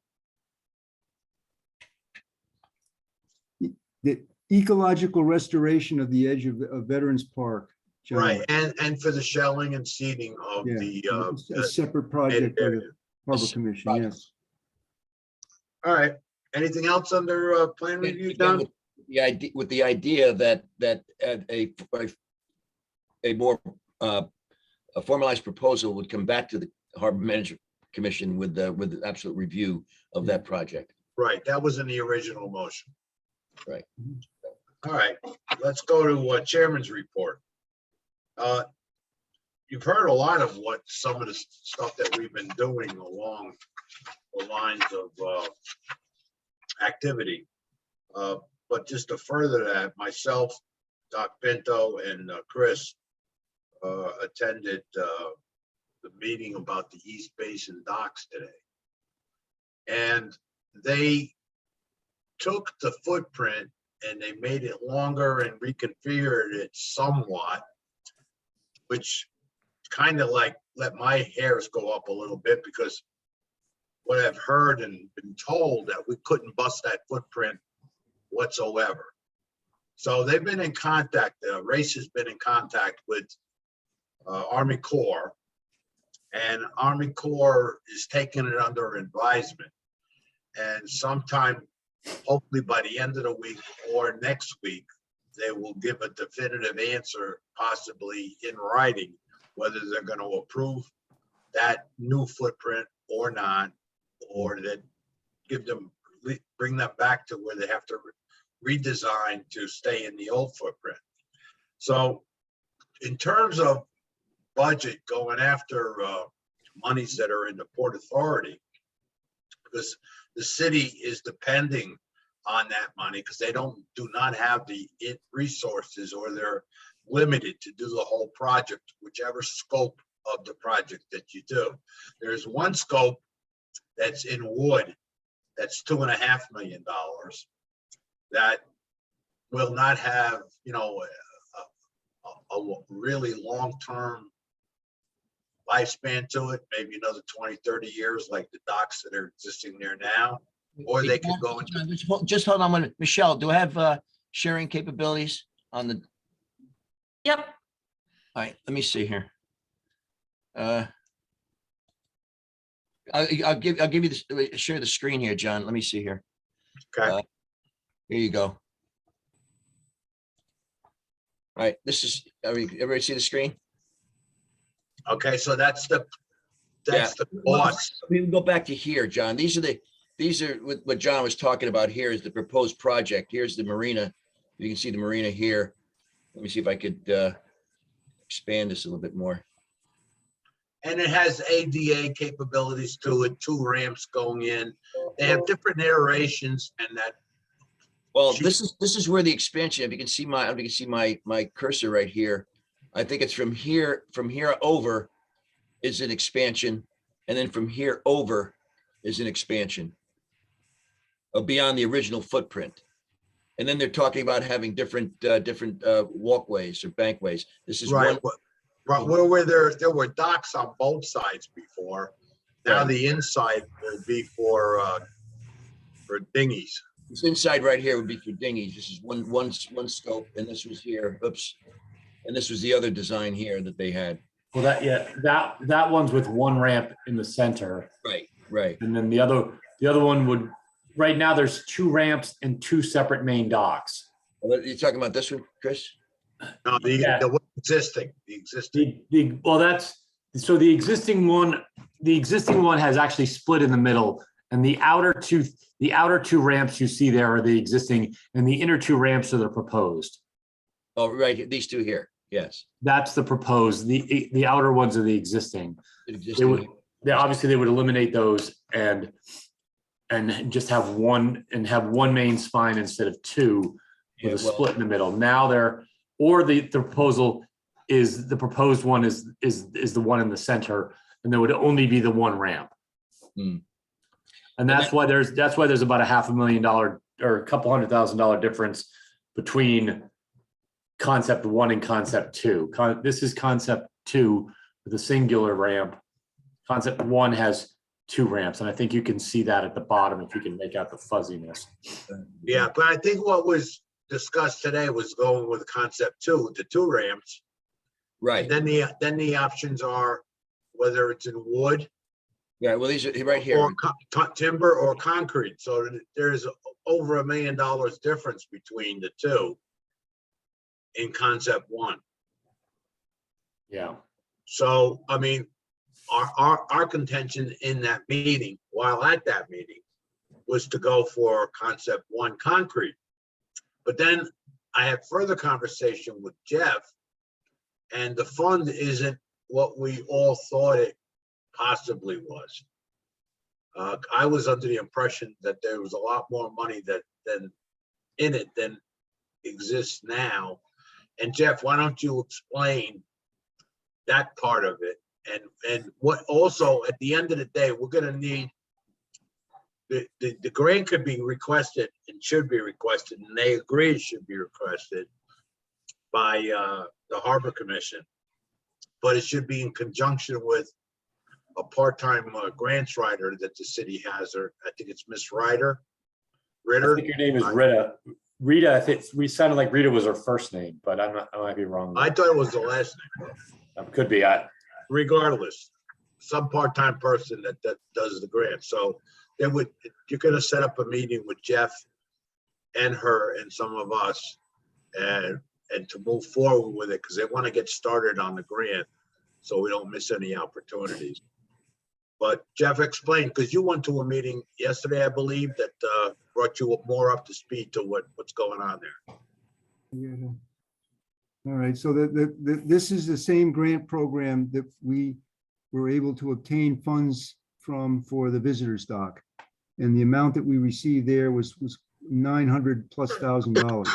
The ecological restoration of the edge of Veterans Park. John. right, and for the shelling and seeding of Yeah, the a separate project for the area. Harbor Commission, yes. All right. Anything else under plan review, Don? With the idea that a more a formalized proposal would come back to the Harbor Management Commission with the absolute review of that project. Right, that was in the original motion. Right. All right, let's go to Chairman's report. You've heard a lot of what some of the stuff that we've been doing along the lines of activity. But just to further that, myself, Doc Pinto, and Chris attended the meeting about the East Basin docks today. And they took the footprint and they made it longer and reconfigured it somewhat, which kind of like let my hairs go up a little bit, because what I've heard and been told that we couldn't bust that footprint whatsoever. So they've been in contact, Race has been in contact with Army Corps, and Army Corps is taking it under advisement. And sometime, hopefully by the end of the week or next week, they will give a definitive answer, possibly in writing, whether they're going to approve that new footprint or not, or that bring them back to where they have to redesign to stay in the old footprint. So in terms of budget, going after monies that are in the Port Authority, because the city is depending on that money, because they do not have the resources, or they're limited to do the whole project, whichever scope of the project that you do. There's one scope that's in wood, that's $2.5 million, that will not have, a really long-term lifespan to it, maybe another 20, 30 years, like the docks that are existing there now, or they could go into. Just hold on a minute. Michelle, do I have sharing capabilities on the? Yep. All right, let me see here. I'll give you this, share the screen here, John. Let me see here. Okay. Here you go. All right, this is, everybody see the screen? Okay, so that's the cost. We can go back to here, John. These are what John was talking about. Here is the proposed project. Here's the marina. You can see the marina here. Let me see if I could expand this a little bit more. And it has ADA capabilities to it, 2 ramps going in. They have different iterations, and that. Well, this is where the expansion. If you can see my cursor right here, I think it's from here over is an expansion, and then from here over is an expansion beyond the original footprint. And then they're talking about having different walkways or bankways. This is right. one. Right, where there were docks on both sides before. Now the inside will be for dinghies. This inside right here would be for dinghies. This is one scope, and this was here, oops. And this was the other design here that they had. Well, that one's with one ramp in the center. Right. And then the other one would, right now there's 2 ramps and 2 separate main docks. You're talking about this one, Chris? No, Yeah. the existing. Well, so the existing one has actually split in the middle, and the outer two ramps you see there are the existing, and the inner 2 ramps are the proposed. Oh, right, these 2 here, yes. That's the proposed. The outer ones are the existing. They would eliminate those and just have one main spine instead of 2 with a split in the middle. Now the proposal is, the proposed one is the one in the center, and there would only be the 1 ramp. Hmm. And that's why there's about $500,000 or a couple $100,000 difference between concept 1 and concept 2. This is concept 2 with a singular ramp. Concept 1 has 2 ramps, and I think you can see that at the bottom if you can make out the fuzziness. Yeah, but I think what was discussed today was going with concept 2, the 2 ramps. Right. And then the options are whether it's in wood. Yeah, well, these are right here. Or timber or concrete. So there's over $1 million difference between the 2 in concept 1. Yeah. So, I mean, our contention in that meeting, while at that meeting, was to go for concept 1 concrete. But then I had further conversation with Jeff, and the fund isn't what we all thought it possibly was. I was under the impression that there was a lot more money than in it than exists now. And Jeff, why don't you explain that part of it? And what also, at the end of the day, we're gonna need, the grant could be requested and should be requested, and they agree it should be requested by the Harbor Commission. But it should be in conjunction with a part-time grants writer that the city has, or I think it's Miss Ritter. I think your name is Rita. Rita, I think we sounded like Rita was her first name, but I might be wrong. I thought it was the last name. Could be. Regardless, some part-time person that does the grant. So you're gonna set up a meeting with Jeff and her and some of us and to move forward with it, because they want to get started on the grant so we don't miss any opportunities. But Jeff, explain, because you went to a meeting yesterday, I believe, that brought you more up to speed to what's going on there. Yeah. All right, so this is the same grant program that we were able to obtain funds from for the visitors dock. And the amount that we received there was $900,000+.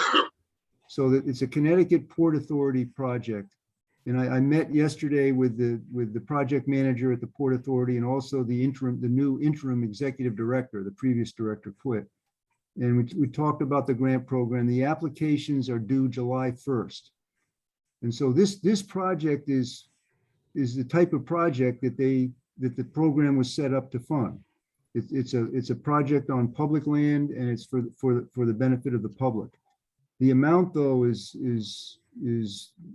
So that it's a Connecticut Port Authority project. And I met yesterday with the project manager at the Port Authority, and also the new interim executive director. The previous director quit. And we talked about the grant program. The applications are due July 1st. And so this project is the type of project that the program was set up to fund. It's a project on public land, and it's for the benefit of the public. The amount, though, is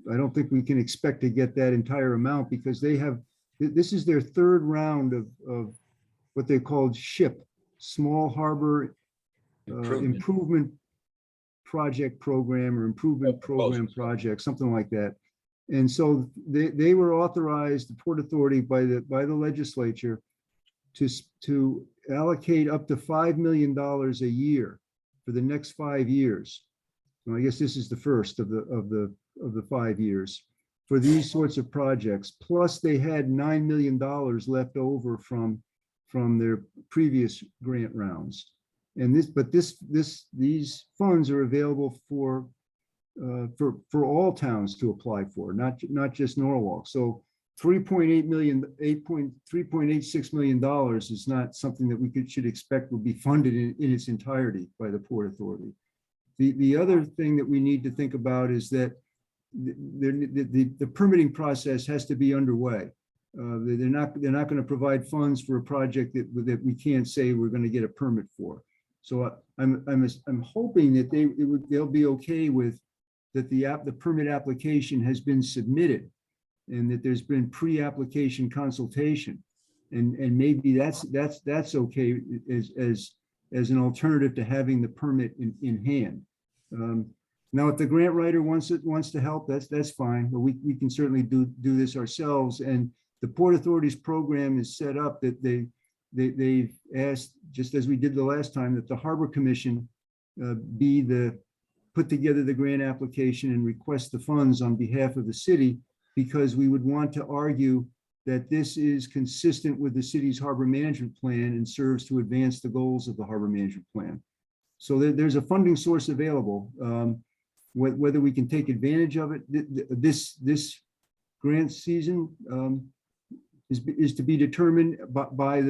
I don't think we can expect to get that entire amount, because this is their 3rd round of what they called SHIP, Small Harbor Improvement Project Program, or Improvement Program Project, something like that. And so they were authorized, the Port Authority, by the legislature to allocate up to $5 million a year for the next 5 years. So I guess this is the first of the 5 years for these sorts of projects. Plus, they had $9 million left over from their previous grant rounds. And these funds are available for all towns to apply for, not just Norwalk. So $3.86 million is not something that we should expect will be funded in its entirety by the Port Authority. The other thing that we need to think about is that the permitting process has to be underway. They're not going to provide funds for a project that we can't say we're going to get a permit for. So I'm hoping that they'll be okay with that the permit application has been submitted and that there's been pre-application consultation. And maybe that's okay as an alternative to having the permit in hand. Now, if the grant writer wants to help, that's fine, but we can certainly do this ourselves. And the Port Authority's program is set up that they've asked, just as we did the last time, that the Harbor Commission put together the grant application and request the funds on behalf of the city, because we would want to argue that this is consistent with the city's harbor management plan and serves to advance the goals of the harbor management plan. So there's a funding source available. Whether we can take advantage of it this grant season is to be determined by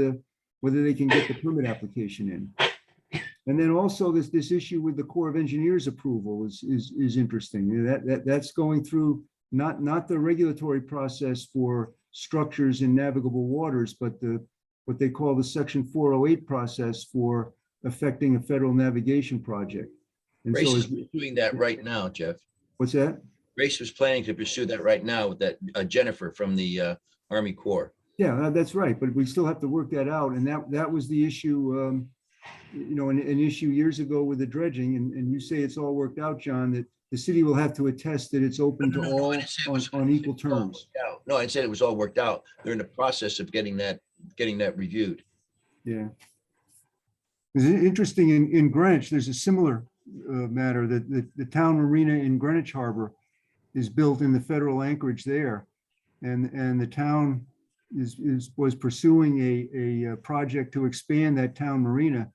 whether they can get the permit application in. And then also this issue with the Corps of Engineers approval is interesting. That's going through not the regulatory process for structures in navigable waters, but what they call the Section 408 process for affecting a federal navigation project. And Grace so is doing that right now, Jeff. what's that? Grace was planning to pursue that right now with that Jennifer from the Army Corps. Yeah, that's right. But we still have to work that out. And that was the issue, an issue years ago with the dredging. And you say it's all worked out, John, that the city will have to attest that it's open to all on equal terms. No, I said it was all worked out. They're in the process of getting that reviewed. Yeah. It's interesting in Greenwich, there's a similar matter that the town marina in Greenwich Harbor is built in the federal anchorage there. And the town was pursuing a project to expand that town marina.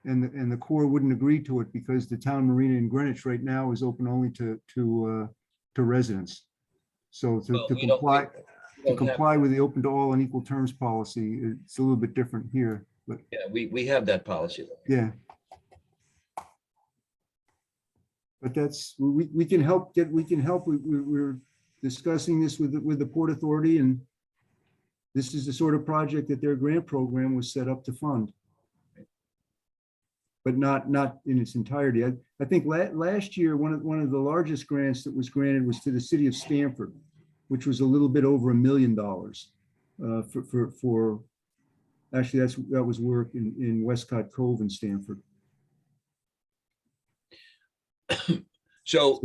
And the Corps wouldn't agree to it because the town marina in Greenwich right now is open only to residents. So to comply with the open to all and equal terms policy, it's a little bit different here, but Yeah, we have that policy. yeah. But we can help. We're discussing this with the Port Authority, and this is the sort of project that their grant program was set up to fund. But not in its entirety. I think last year, one of the largest grants that was granted was to the city of Stamford, which was a little bit over $1 million for actually that was work in Westcott Cove in Stamford. So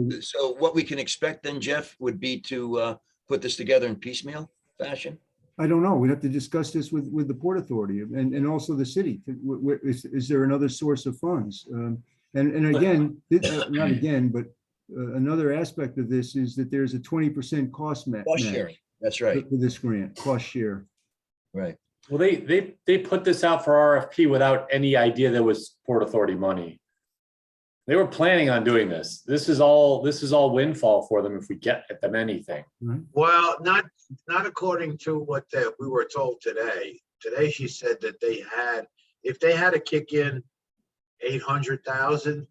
what we can expect then, Jeff, would be to put this together in piecemeal fashion? I don't know. We'd have to discuss this with the Port Authority and also the city. Is there another source of funds? And again, not again, but another aspect of this is that there's a 20% cost match. Cost sharing, that's right. For this grant, cost share. Right. Well, they put this out for RFP without any idea there was Port Authority money. They were planning on doing this. This is all windfall for them if we get at them anything. Well, not according to what we were told today. Today, she said that if they had to kick in 800,000,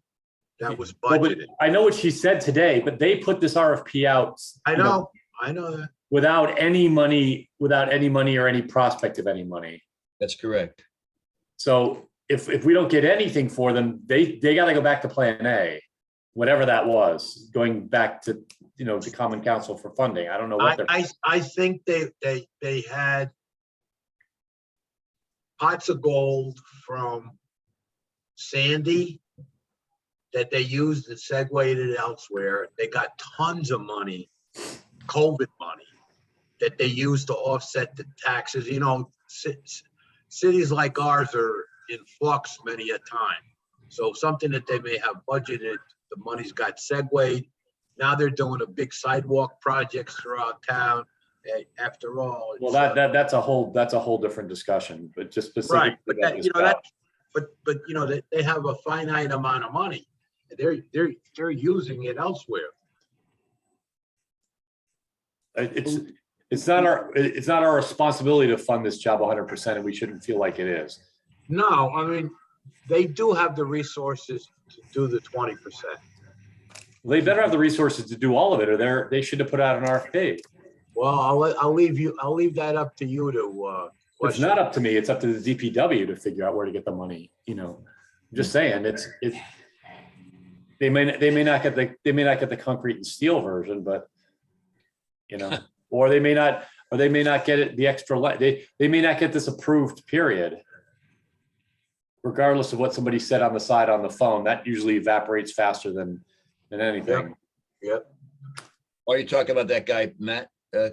that was Well, but budgeted. I know what she said today, but they put this RFP out. I know that. Without any money or any prospect of any money. That's correct. So if we don't get anything for them, they got to go back to plan A, whatever that was, going back to, the Common Council for funding. I don't know what they're. I think they had pots of gold from Sandy that they used and segued it elsewhere. They got tons of money, COVID money, that they used to offset the taxes. Cities like ours are in flux many a time. So something that they may have budgeted, the money's got segued. Now they're doing a big sidewalk projects throughout town. After all, Well, that's a whole different discussion, but just specifically. Right, but they have a finite amount of money. They're using it elsewhere. It's not our responsibility to fund this job 100%, and we shouldn't feel like it is. No, I mean, they do have the resources to do the 20%. They better have the resources to do all of it, or they should have put out an RFP. Well, I'll leave that up to you to It's not up to me. It's up to the DPW to figure out where to get the money. just saying, they may not get the concrete and steel version, but or they may not get it the extra light. They may not get this approved, period. Regardless of what somebody said on the side on the phone, that usually evaporates faster than anything. Yep. Are you talking about that guy, Matt,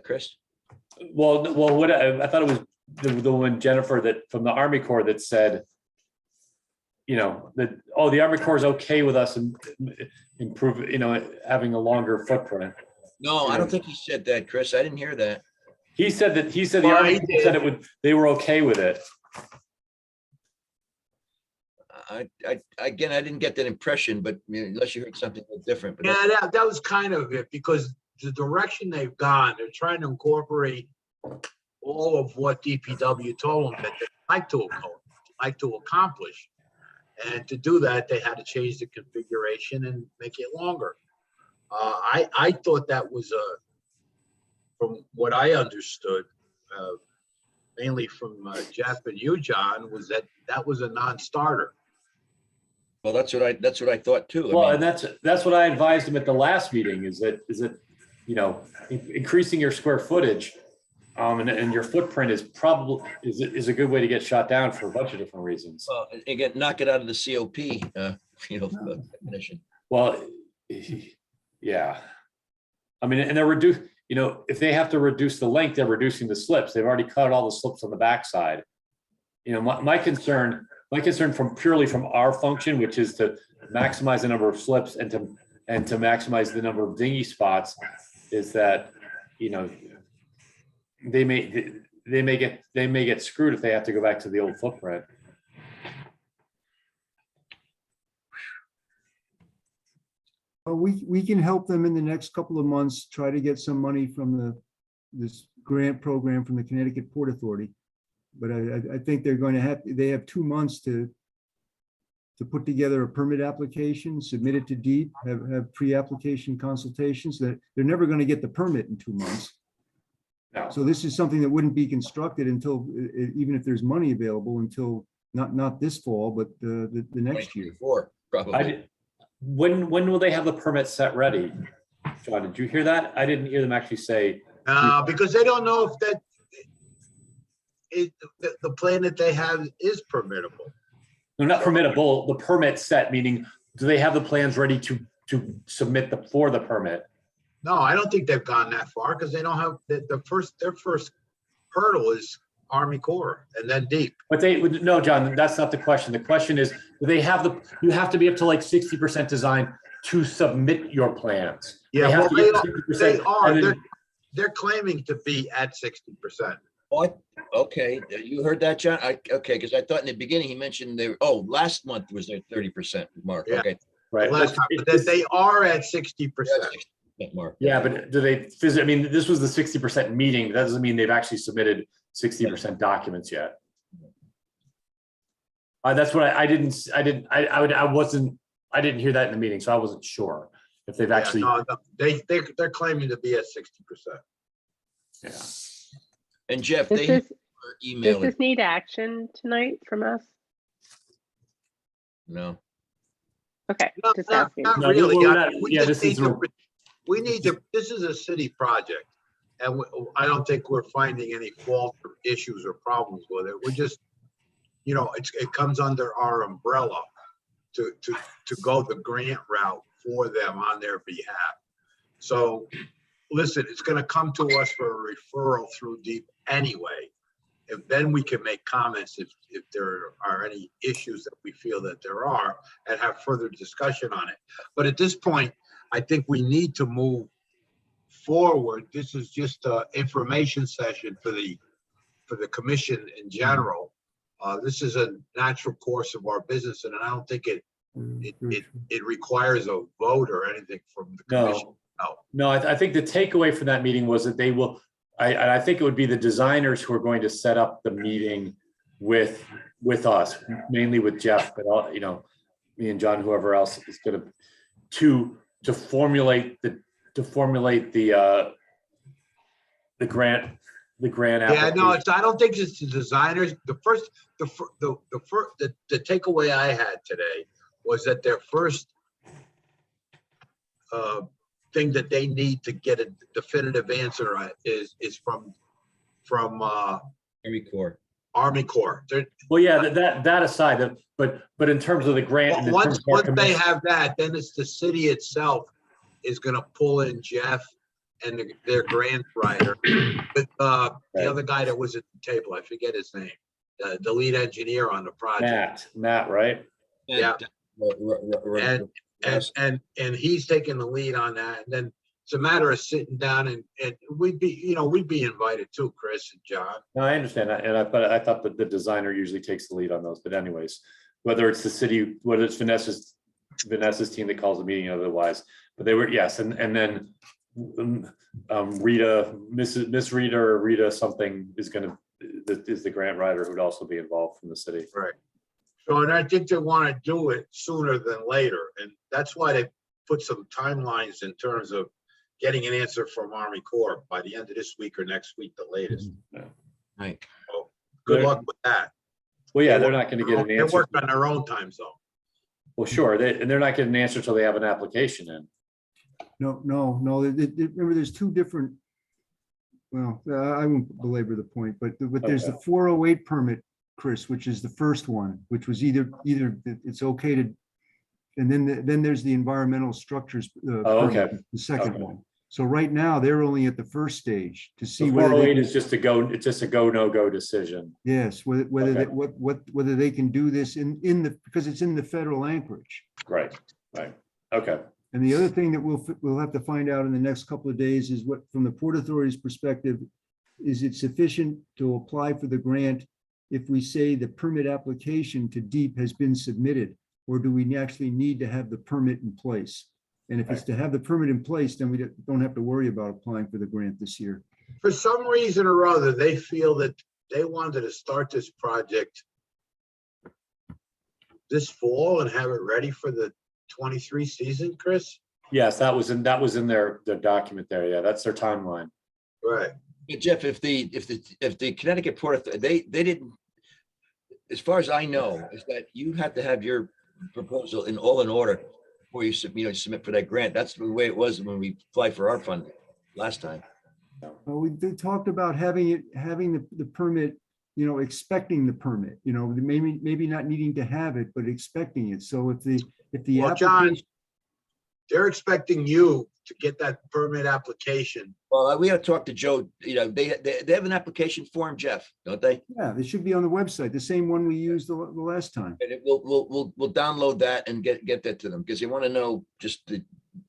Chris? Well, what I thought it was the one Jennifer that from the Army Corps that said, that the Army Corps is okay with us and improve, having a longer footprint. No, I don't think he said that, Chris. I didn't hear that. He said the Well, Army he Corps said they were okay with it. I didn't get that impression, but unless you heard something different. But Yeah, that was kind of it, because the direction they've gone, they're trying to incorporate all of what DPW told them that they'd like to accomplish. And to do that, they had to change the configuration and make it longer. I thought that was from what I understood, mainly from Jeff and you, John, was that was a non-starter. well, that's what I thought too. Well, and that's what I advised him at the last meeting. Is that increasing your square footage, and your footprint is probably is a good way to get shot down for a bunch of different reasons. Well, again, knock it out of the COP, definition. Well, yeah. I mean, and they're if they have to reduce the length, they're reducing the slips. They've already cut all the slips on the backside. My concern purely from our function, which is to maximize the number of slips and to maximize the number of dinghy spots, is that, they may get screwed if they have to go back to the old footprint. We can help them in the next couple of months, try to get some money from this grant program from the Connecticut Port Authority. But I think they have 2 months to put together a permit application, submit it to DEEP, have pre-application consultations. That they're never going to get the permit in 2 months. No. So this is something that wouldn't be constructed until, even if there's money available, until not this fall, but the next year. 2024, probably. When will they have the permit set ready? John, did you hear that? I didn't hear them actually say. Because they don't know if the plan that they have is permittable. No, not permittable. The permit set, meaning, do they have the plans ready to submit for the permit? No, I don't think they've gone that far, because they don't have their first hurdle is Army Corps and then DEEP. But no, John, that's not the question. The question is, do they have you have to be up to like 60% design to submit your plans. Yeah, They have well, to get 60%, they are. and then- They're claiming to be at 60%. Okay, you heard that, John? Okay, because I thought in the beginning he mentioned last month was their 30% mark. Yeah. Okay. Right. Last time, but that they are at 60%. Mark. Yeah, but do they I mean, this was the 60% meeting. That doesn't mean they've actually submitted 60% documents yet. That's what I didn't hear that in the meeting, so I wasn't sure if they've actually. No, they're claiming to be at 60%. Yeah. And Jeff, Does they this, does email this it. need action tonight from us? No. Okay, No, just not asking. not No, really. we're not- We yeah, just this is need to- we need to, this is a city project, and I don't think we're finding any fault or issues or problems with it. We're just, it comes under our umbrella to go the grant route for them on their behalf. So, listen, it's gonna come to us for a referral through DEEP anyway. And then we can make comments if there are any issues that we feel that there are, and have further discussion on it. But at this point, I think we need to move forward. This is just an information session for the commission in general. This is a natural course of our business, and I don't think it requires a vote or anything from the commission. No, I think the takeaway from that meeting was that they will, I think it would be the designers who are going to set up the meeting with us, mainly with Jeff, but me and John, whoever else is going to formulate the grant the grant Yeah, no, application. I don't think it's the designers. The takeaway I had today was that their first thing that they need to get a definitive answer on is from Army Corps. Army Corps. Well, yeah, that aside, but in terms of the grant. and in terms of our Once they commission- have that, then it's the city itself is gonna pull in Jeff and their grant writer. With the other guy that was at the table, I forget his name, the lead engineer on the project. Matt, right? Yeah. And he's taking the lead on that. And then it's a matter of sitting down and we'd be invited too, Chris and John. No, I understand that, but I thought that the designer usually takes the lead on those, but anyways, whether it's the city, whether it's Vanessa's team that calls the meeting otherwise, but they were, yes, and then Rita, Miss Rita or Rita something is the grant writer who'd also be involved from the city. Right. So, and I think they want to do it sooner than later. And that's why they put some timelines in terms of getting an answer from Army Corps by the end of this week or next week, the latest. Yeah. Right. So good luck with that. Well, yeah, they're not going to get an They answer. work on their own time zone. Well, sure, and they're not getting an answer until they have an application in. No. Remember, there's two different, well, I won't belabor the point, but there's the 408 permit, Chris, which is the first one, which was either it's okay to, and then there's the environmental structures. Okay. Permit, the second Okay. one. So right now, they're only at the first stage to see So whether 408 they, is just it's just a go, no go decision. yes, whether Okay. whether they can do this in the, because it's in the federal anchorage. Right, okay. And the other thing that we'll have to find out in the next couple of days is what, from the Port Authority's perspective, is it sufficient to apply for the grant if we say the permit application to DEEP has been submitted, or do we actually need to have the permit in place? And if it's to have the permit in place, then we don't have to worry about applying for the grant this year. For some reason or other, they feel that they wanted to start this project this fall and have it ready for the 23 season, Chris? Yes, that was in their document there. Yeah, that's their timeline. Right. But Jeff, if the Connecticut Port, they didn't, as far as I know, is that you have to have your proposal in order before you submit for that grant. That's the way it was when we applied for our funding last time. Well, they talked about having the permit, expecting the permit, maybe not needing to have it, but expecting it. So if the Well, John, application, they're expecting you to get that permit application. Well, we got to talk to Joe. They have an application form, Jeff, don't they? yeah, it should be on the website, the same one we used the last time. And we'll download that and get that to them because they want to know just the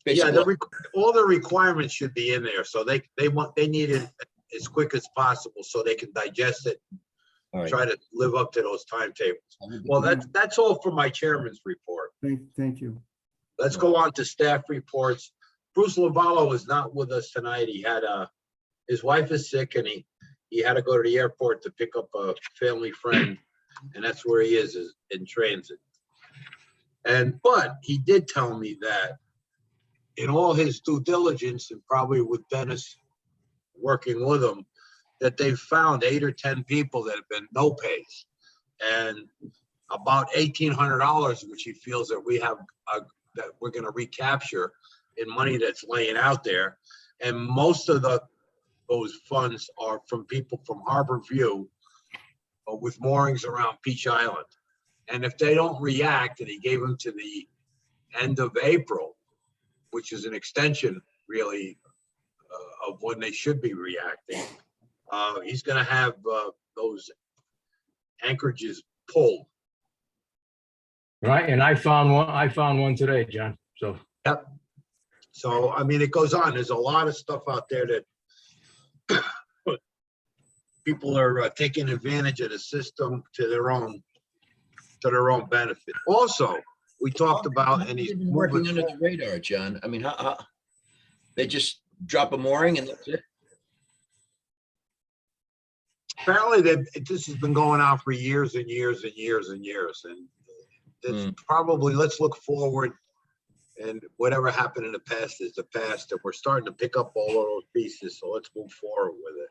Yeah, basic. all the requirements should be in there. So they need it as quick as possible so they can digest it, All right. try to live up to those timetables. Well, that's all for my chairman's report. Thank you. Let's go on to staff reports. Bruce Lavallo is not with us tonight. He had his wife is sick and he had to go to the airport to pick up a family friend, and that's where he is in transit. But he did tell me that in all his due diligence, and probably with Dennis working with him, that they've found 8 or 10 people that have been no pays, and about $1,800, which he feels that we have that we're going to recapture in money that's laying out there. And most of those funds are from people from Harbor View with moorings around Peach Island. And if they don't react, and he gave them to the end of April, which is an extension really of when they should be reacting, he's going to have those anchorages pulled. Right, and I found one today, John, so. Yep. So, I mean, it goes on. There's a lot of stuff out there that people are taking advantage of the system to their own benefit. Also, we talked about, and he's Working moving under the radar, John. I mean, how they just drop a mooring and that's it? apparently this has been going on for years and years and years and years. And it's probably, let's look forward, and whatever happened in the past is the past, and we're starting to pick up all of those pieces. So let's move forward with it.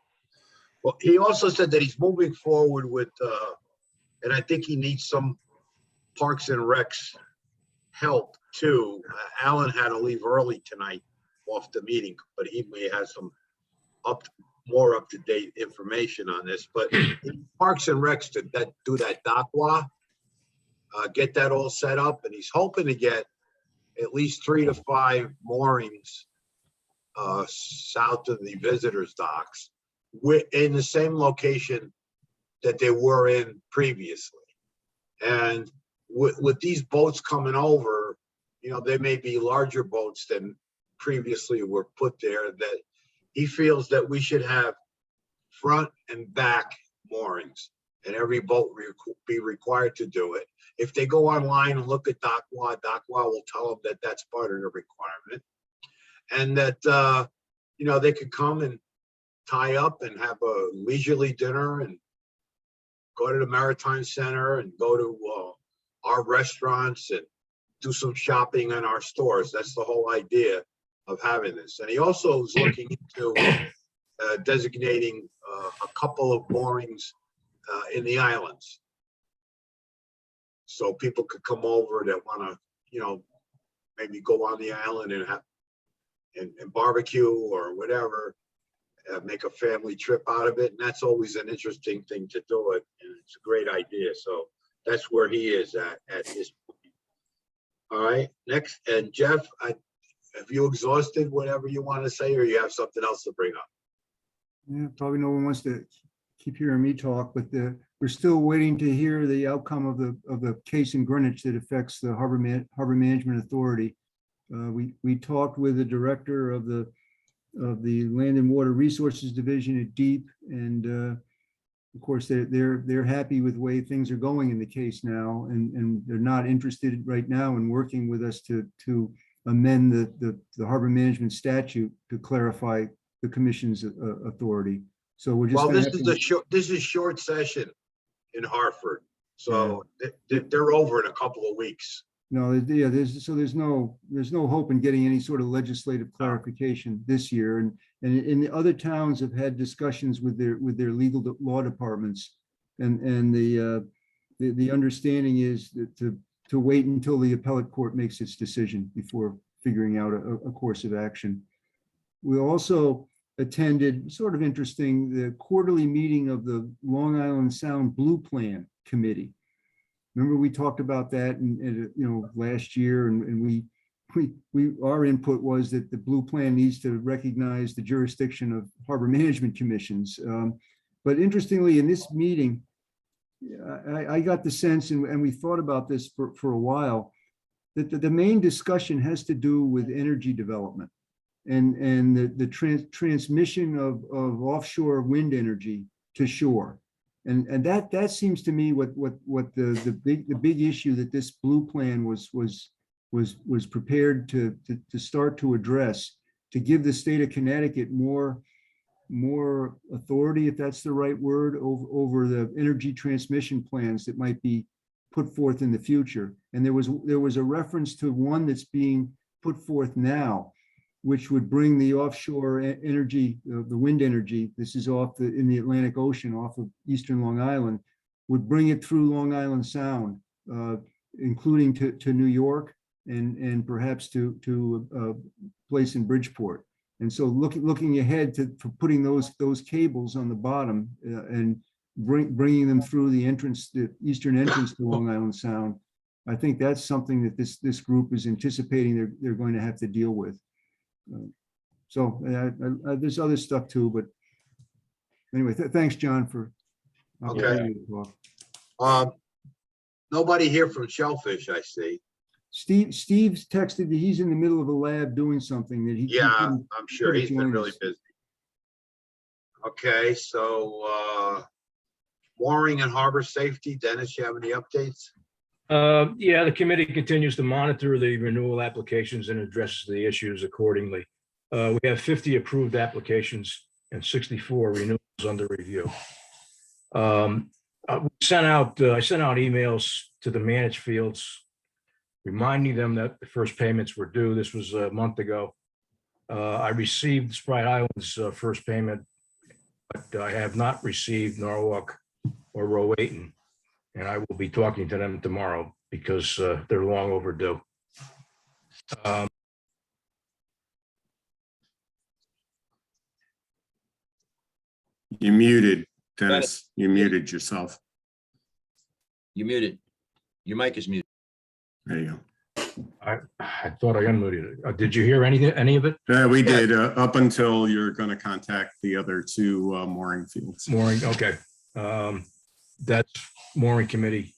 Well, he also said that he's moving forward with, and I think he needs some Parks and Recs help too. Alan had to leave early tonight off the meeting, but he may have some more up-to-date information on this, but Parks and Recs to do that Dakwa, get that all set up, and he's hoping to get at least 3 to 5 moorings south of the visitors docks, in the same location that they were in previously. And with these boats coming over, they may be larger boats than previously were put there, that he feels that we should have front and back moorings, and every boat be required to do it. If they go online and look at Dakwa will tell them that that's part of the requirement, and that they could come and tie up and have a leisurely dinner and go to the Maritime Center and go to our restaurants and do some shopping in our stores. That's the whole idea of having this. And he also is looking into designating a couple of moorings in the islands, so people could come over that want to, maybe go on the island and have and barbecue or whatever, make a family trip out of it. And that's always an interesting thing to do it. And it's a great idea. So that's where he is at this point. All right, next. And Jeff, have you exhausted whatever you want to say, or you have something else to bring up? Yeah, probably no one wants to keep hearing me talk, but we're still waiting to hear the outcome of the case in Greenwich that affects the Harbor Management Authority. We talked with the director of the Land and Water Resources Division at DEEP, and of course they're happy with the way things are going in the case now, and they're not interested right now in working with us to amend the harbor management statute to clarify the commission's authority. So we're just. Well, this is short session in Hartford, so they're over in a couple of weeks. No, yeah, there's no hope in getting any sort of legislative clarification this year, and in the other towns have had discussions with their legal law departments, and the understanding is that to wait until the appellate court makes its decision before figuring out a course of action. We also attended, sort of interesting, the quarterly meeting of the Long Island Sound Blue Plan Committee. Remember, we talked about that last year, and our input was that the Blue Plan needs to recognize the jurisdiction of harbor management commissions. But interestingly, in this meeting, I got the sense, and we thought about this for a while, that the main discussion has to do with energy development and the transmission of offshore wind energy to shore. And that seems to me what the big issue that this Blue Plan was prepared to start to address, to give the state of Connecticut more authority, if that's the right word, over the energy transmission plans that might be put forth in the future. And there was a reference to one that's being put forth now, which would bring the offshore energy, the wind energy, this is in the Atlantic Ocean off of eastern Long Island, would bring it through Long Island Sound, including to New York and perhaps to a place in Bridgeport. And so looking ahead to putting those cables on the bottom and bringing them through the eastern entrance to Long Island Sound, I think that's something that this group is anticipating they're going to have to deal with. So there's other stuff too, but anyway, thanks, John, for. Okay. Nobody here from Shellfish, I see. Steve's texted that he's in the middle of a lab doing something that he. Yeah, I'm sure he's been really busy. Okay, so mooring and harbor safety, Dennis, you have any updates? Yeah, the committee continues to monitor the renewal applications and addresses the issues accordingly. We have 50 approved applications and 64 renewals under review. I sent out emails to the managed fields, reminding them that the first payments were due. This was a month ago. I received Sprite Island's first payment but I have not received Norwalk or Rowayton. And I will be talking to them tomorrow because they're long overdue. You muted, Dennis. You muted yourself. You muted. Your mic is muted. There you go. I thought I unmuted it. Did you hear any of it? We did up until you're going to contact the other two mooring fields. Mooring, okay. That's mooring committee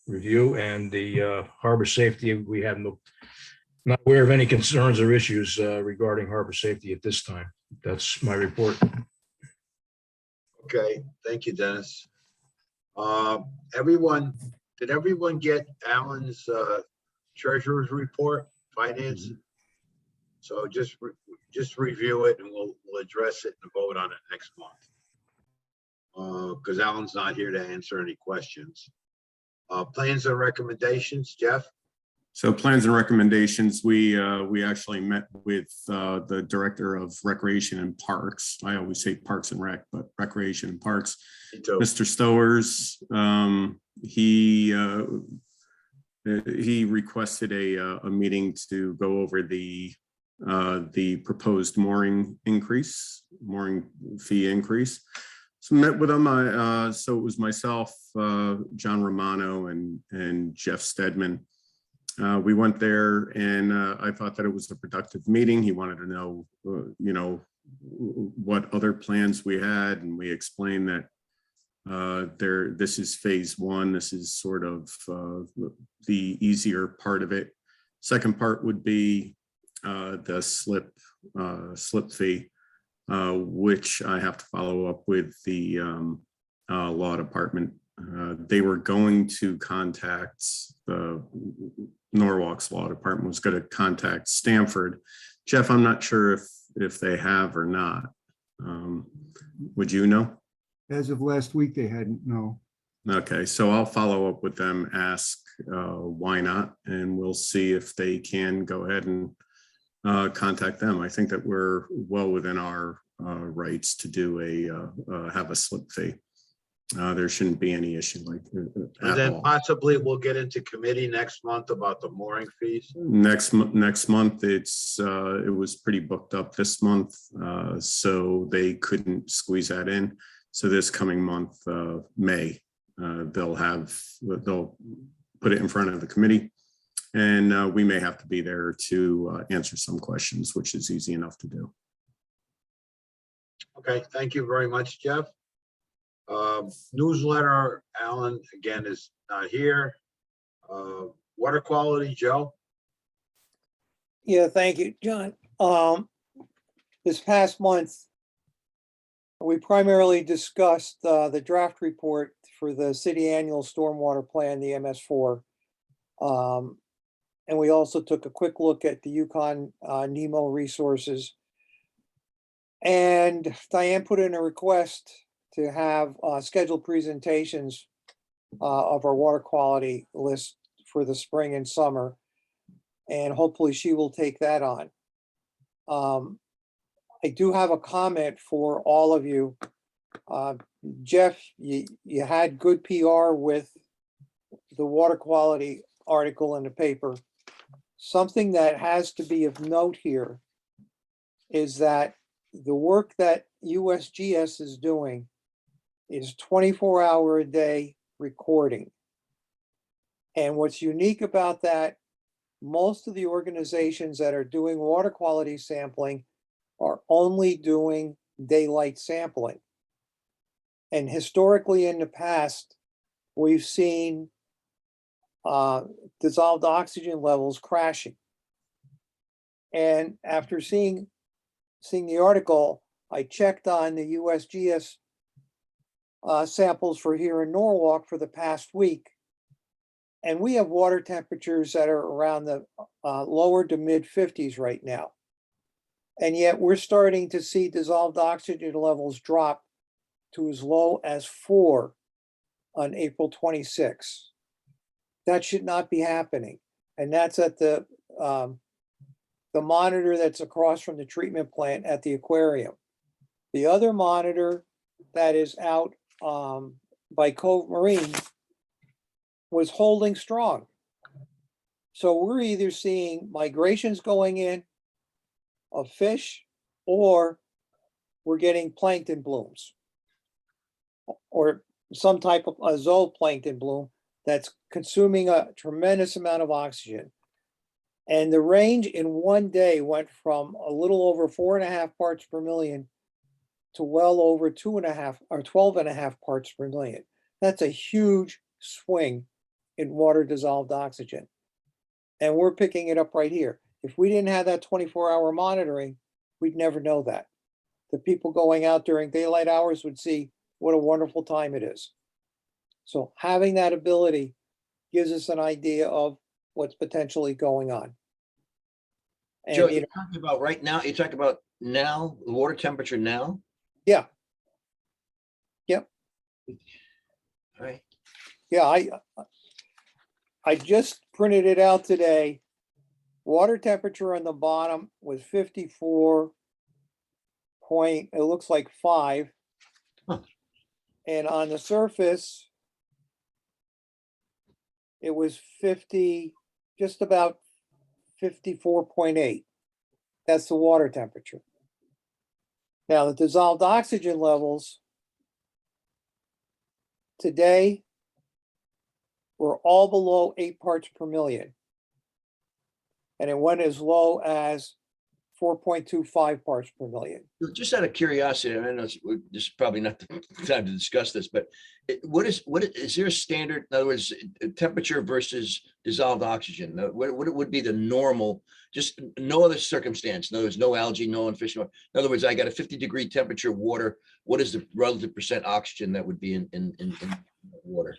review, and the harbor safety. We have not aware of any concerns or issues regarding harbor safety at this time. That's my report. Okay, thank you, Dennis. Did everyone get Alan's treasurer's report, finance? So just review it and we'll address it and vote on it next month. Because Alan's not here to answer any questions. Plans and recommendations, Jeff? So plans and recommendations, we actually met with the Director of Recreation and Parks. I always say Parks and Rec, but Recreation and Parks. Me too. Mr. Stowers, he requested a meeting to go over the proposed mooring fee increase. So met with him. So it was myself, John Romano, and Jeff Stedman. We went there, and I thought that it was a productive meeting. He wanted to know, what other plans we had, and we explained that this is phase one. This is sort of the easier part of it. Second part would be the slip fee, which I have to follow up with the law department. They were going to contact the Norwalk's law department was going to contact Stanford. Jeff, I'm not sure if they have or not. Would you know? As of last week, they hadn't, no. Okay, so I'll follow up with them, ask why not, and we'll see if they can go ahead and contact them. I think that we're well within our rights to do have a slip fee. There shouldn't be any issue like And at then all. possibly we'll get into committee next month about the mooring fees. Next month, it was pretty booked up this month, so they couldn't squeeze that in. So this coming month, May, they'll put it in front of the committee, and we may have to be there to answer some questions, which is easy enough to do. Okay, thank you very much, Jeff. Newsletter, Alan, again, is not here. Water quality, Joe? Yeah, thank you, John. This past month, we primarily discussed the draft report for the city annual stormwater plan, the MS4. And we also took a quick look at the Yukon Nemo resources. And Diane put in a request to have scheduled presentations of our water quality list for the spring and summer. And hopefully she will take that on. I do have a comment for all of you. Jeff, you had good PR with the water quality article in the paper. Something that has to be of note here is that the work that USGS is doing is 24-hour a day recording. And what's unique about that, most of the organizations that are doing water quality sampling are only doing daylight sampling. And historically in the past, we've seen dissolved oxygen levels crashing. And after seeing the article, I checked on the USGS samples for here in Norwalk for the past week. And we have water temperatures that are around the lower to mid 50s right now. And yet we're starting to see dissolved oxygen levels drop to as low as 4 on April 26. That should not be happening. And that's at the monitor that's across from the treatment plant at the aquarium. The other monitor that is out by Cove Marine was holding strong. So we're either seeing migrations going in of fish, or we're getting plankton blooms, or some type of a zooplankton bloom that's consuming a tremendous amount of oxygen. And the range in one day went from a little over 4.5 parts per million to well over 2.5 or 12.5 parts per million. That's a huge swing in water dissolved oxygen. And we're picking it up right here. If we didn't have that 24-hour monitoring, we'd never know that. The people going out during daylight hours would see what a wonderful time it is. So having that ability gives us an idea of what's potentially going on. And, Joe, you you're know, talking about right now, you're talking about now, the water temperature now? yeah. Yep. All right. Yeah, I just printed it out today. Water temperature on the bottom was 54 point, it looks like 5. Huh. And on the surface, it was 50, just about 54.8. That's the water temperature. Now, the dissolved oxygen levels today were all below 8 parts per million. And it went as low as 4.25 parts per million. Just out of curiosity, I know this is probably not the time to discuss this, but what is there a standard, in other words, temperature versus dissolved oxygen? What would be the normal, just no other circumstance? In other words, no algae, no fish. In other words, I got a 50-degree temperature water. What is the relative percent oxygen that would be in water?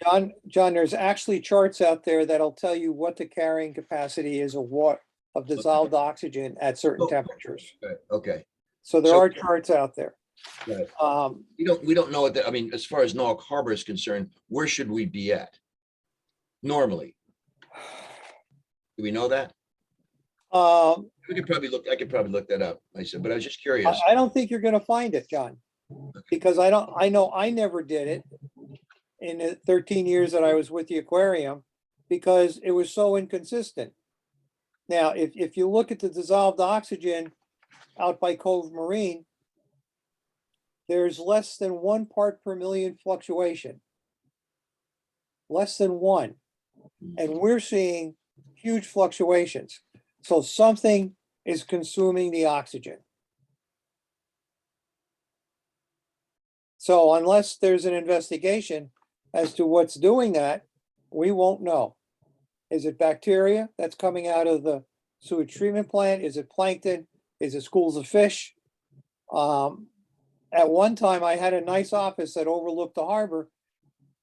John, there's actually charts out there that'll tell you what the carrying capacity is of dissolved oxygen at certain temperatures. Okay. So there So- are charts out there. Right. Um, We don't know what that, I mean, as far as Norwalk Harbor is concerned, where should we be at? Normally, do we know that? um, I could probably look that up, I said, but I was just curious. I don't think you're gonna find it, John, because I know I never did it in the 13 years that I was with the aquarium, because it was so inconsistent. Now, if you look at the dissolved oxygen out by Cove Marine, there's less than 1 part per million fluctuation. Less than 1. And we're seeing huge fluctuations. So something is consuming the oxygen. So unless there's an investigation as to what's doing that, we won't know. Is it bacteria that's coming out of the sewage treatment plant? Is it plankton? Is it schools of fish? At one time, I had a nice office that overlooked the harbor,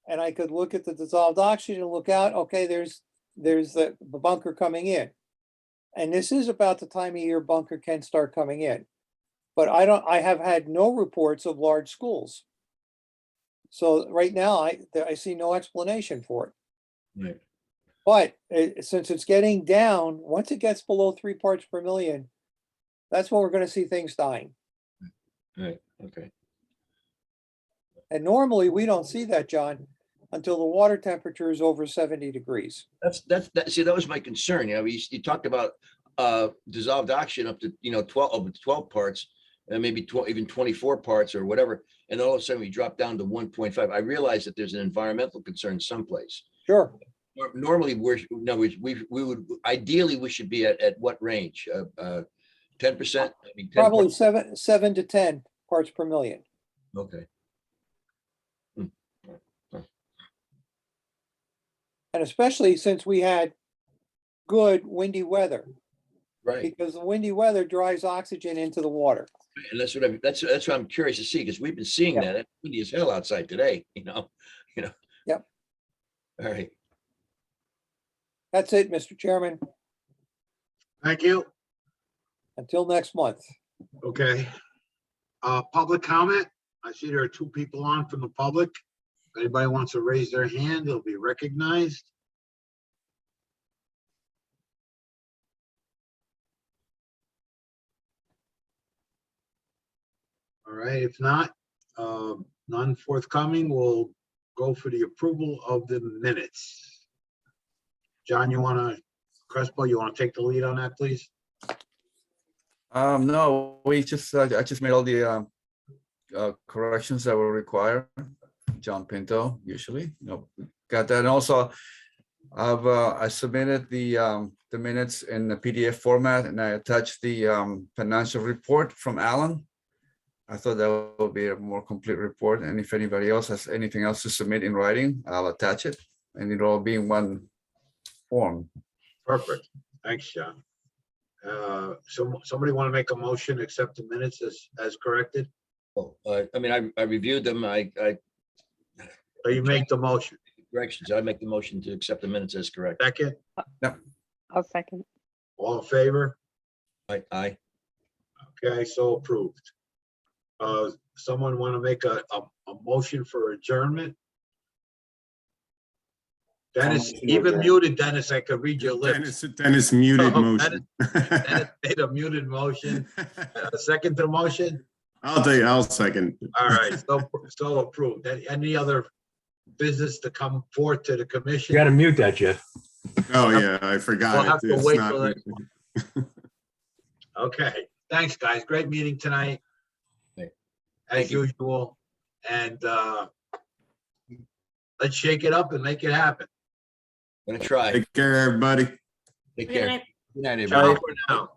and I could look at the dissolved oxygen and look out, okay, there's the bunker coming in. And this is about the time of year bunker can start coming in. But I have had no reports of large schools. So right now, I see no explanation for it. Right. But since it's getting down, once it gets below 3 parts per million, that's when we're going to see things dying. Right, okay. And normally we don't see that, John, until the water temperature is over 70 degrees. See, that was my concern. You know, you talked about dissolved oxygen up to, 12 parts, and maybe 12, even 24 parts or whatever. And all of a sudden we drop down to 1.5. I realize that there's an environmental concern someplace. Sure. Normally we would, ideally we should be at what range? 10%? I mean, 10 Probably parts. 7 to 10 parts per million. Okay. And especially since we had good windy weather, Right. because the windy weather drives oxygen into the water. And that's what I'm curious to see, because we've been seeing that. It's windy as hell outside today, Yep. All right. That's it, Mr. Chairman. Thank you. Until next month. Okay. Public comment. I see there are 2 people on from the public. If anybody wants to raise their hand, they'll be recognized. All right, if not, None forthcoming. We'll go for the approval of the minutes. John, Crespo, you want to take the lead on that, please? No, I just made all the corrections that were required. John Pinto, usually, got that. And also, I submitted the minutes in the PDF format, and I attached the financial report from Alan. I thought that would be a more complete report, and if anybody else has anything else to submit in writing, I'll attach it, and it'll all be in one form. Perfect. Thanks, John. Somebody want to make a motion, to accept the minutes as corrected? Well, I mean, I reviewed them. I So you make the motion. corrections. I make the motion to accept the minutes as correct. Second, I'll second. all in favor? Aye. Okay, so approved. Someone want to make a motion for adjournment? Dennis, Motion to even adjourn. muted, Dennis, I could read your lips. Dennis muted Oh, motion. Dennis made a muted motion. Second to the motion? I'll second. All right, so approved. Any other business to come forth to the commission? You gotta mute that, Jeff. Oh, yeah, I We'll forgot. have to It's wait not- till Okay, thanks, guys. Great meeting tonight. Hey, As thank you. usual, and let's shake it up and make it happen. Gonna try. Take care, everybody. Take care. Good night, Ciao everybody. for now.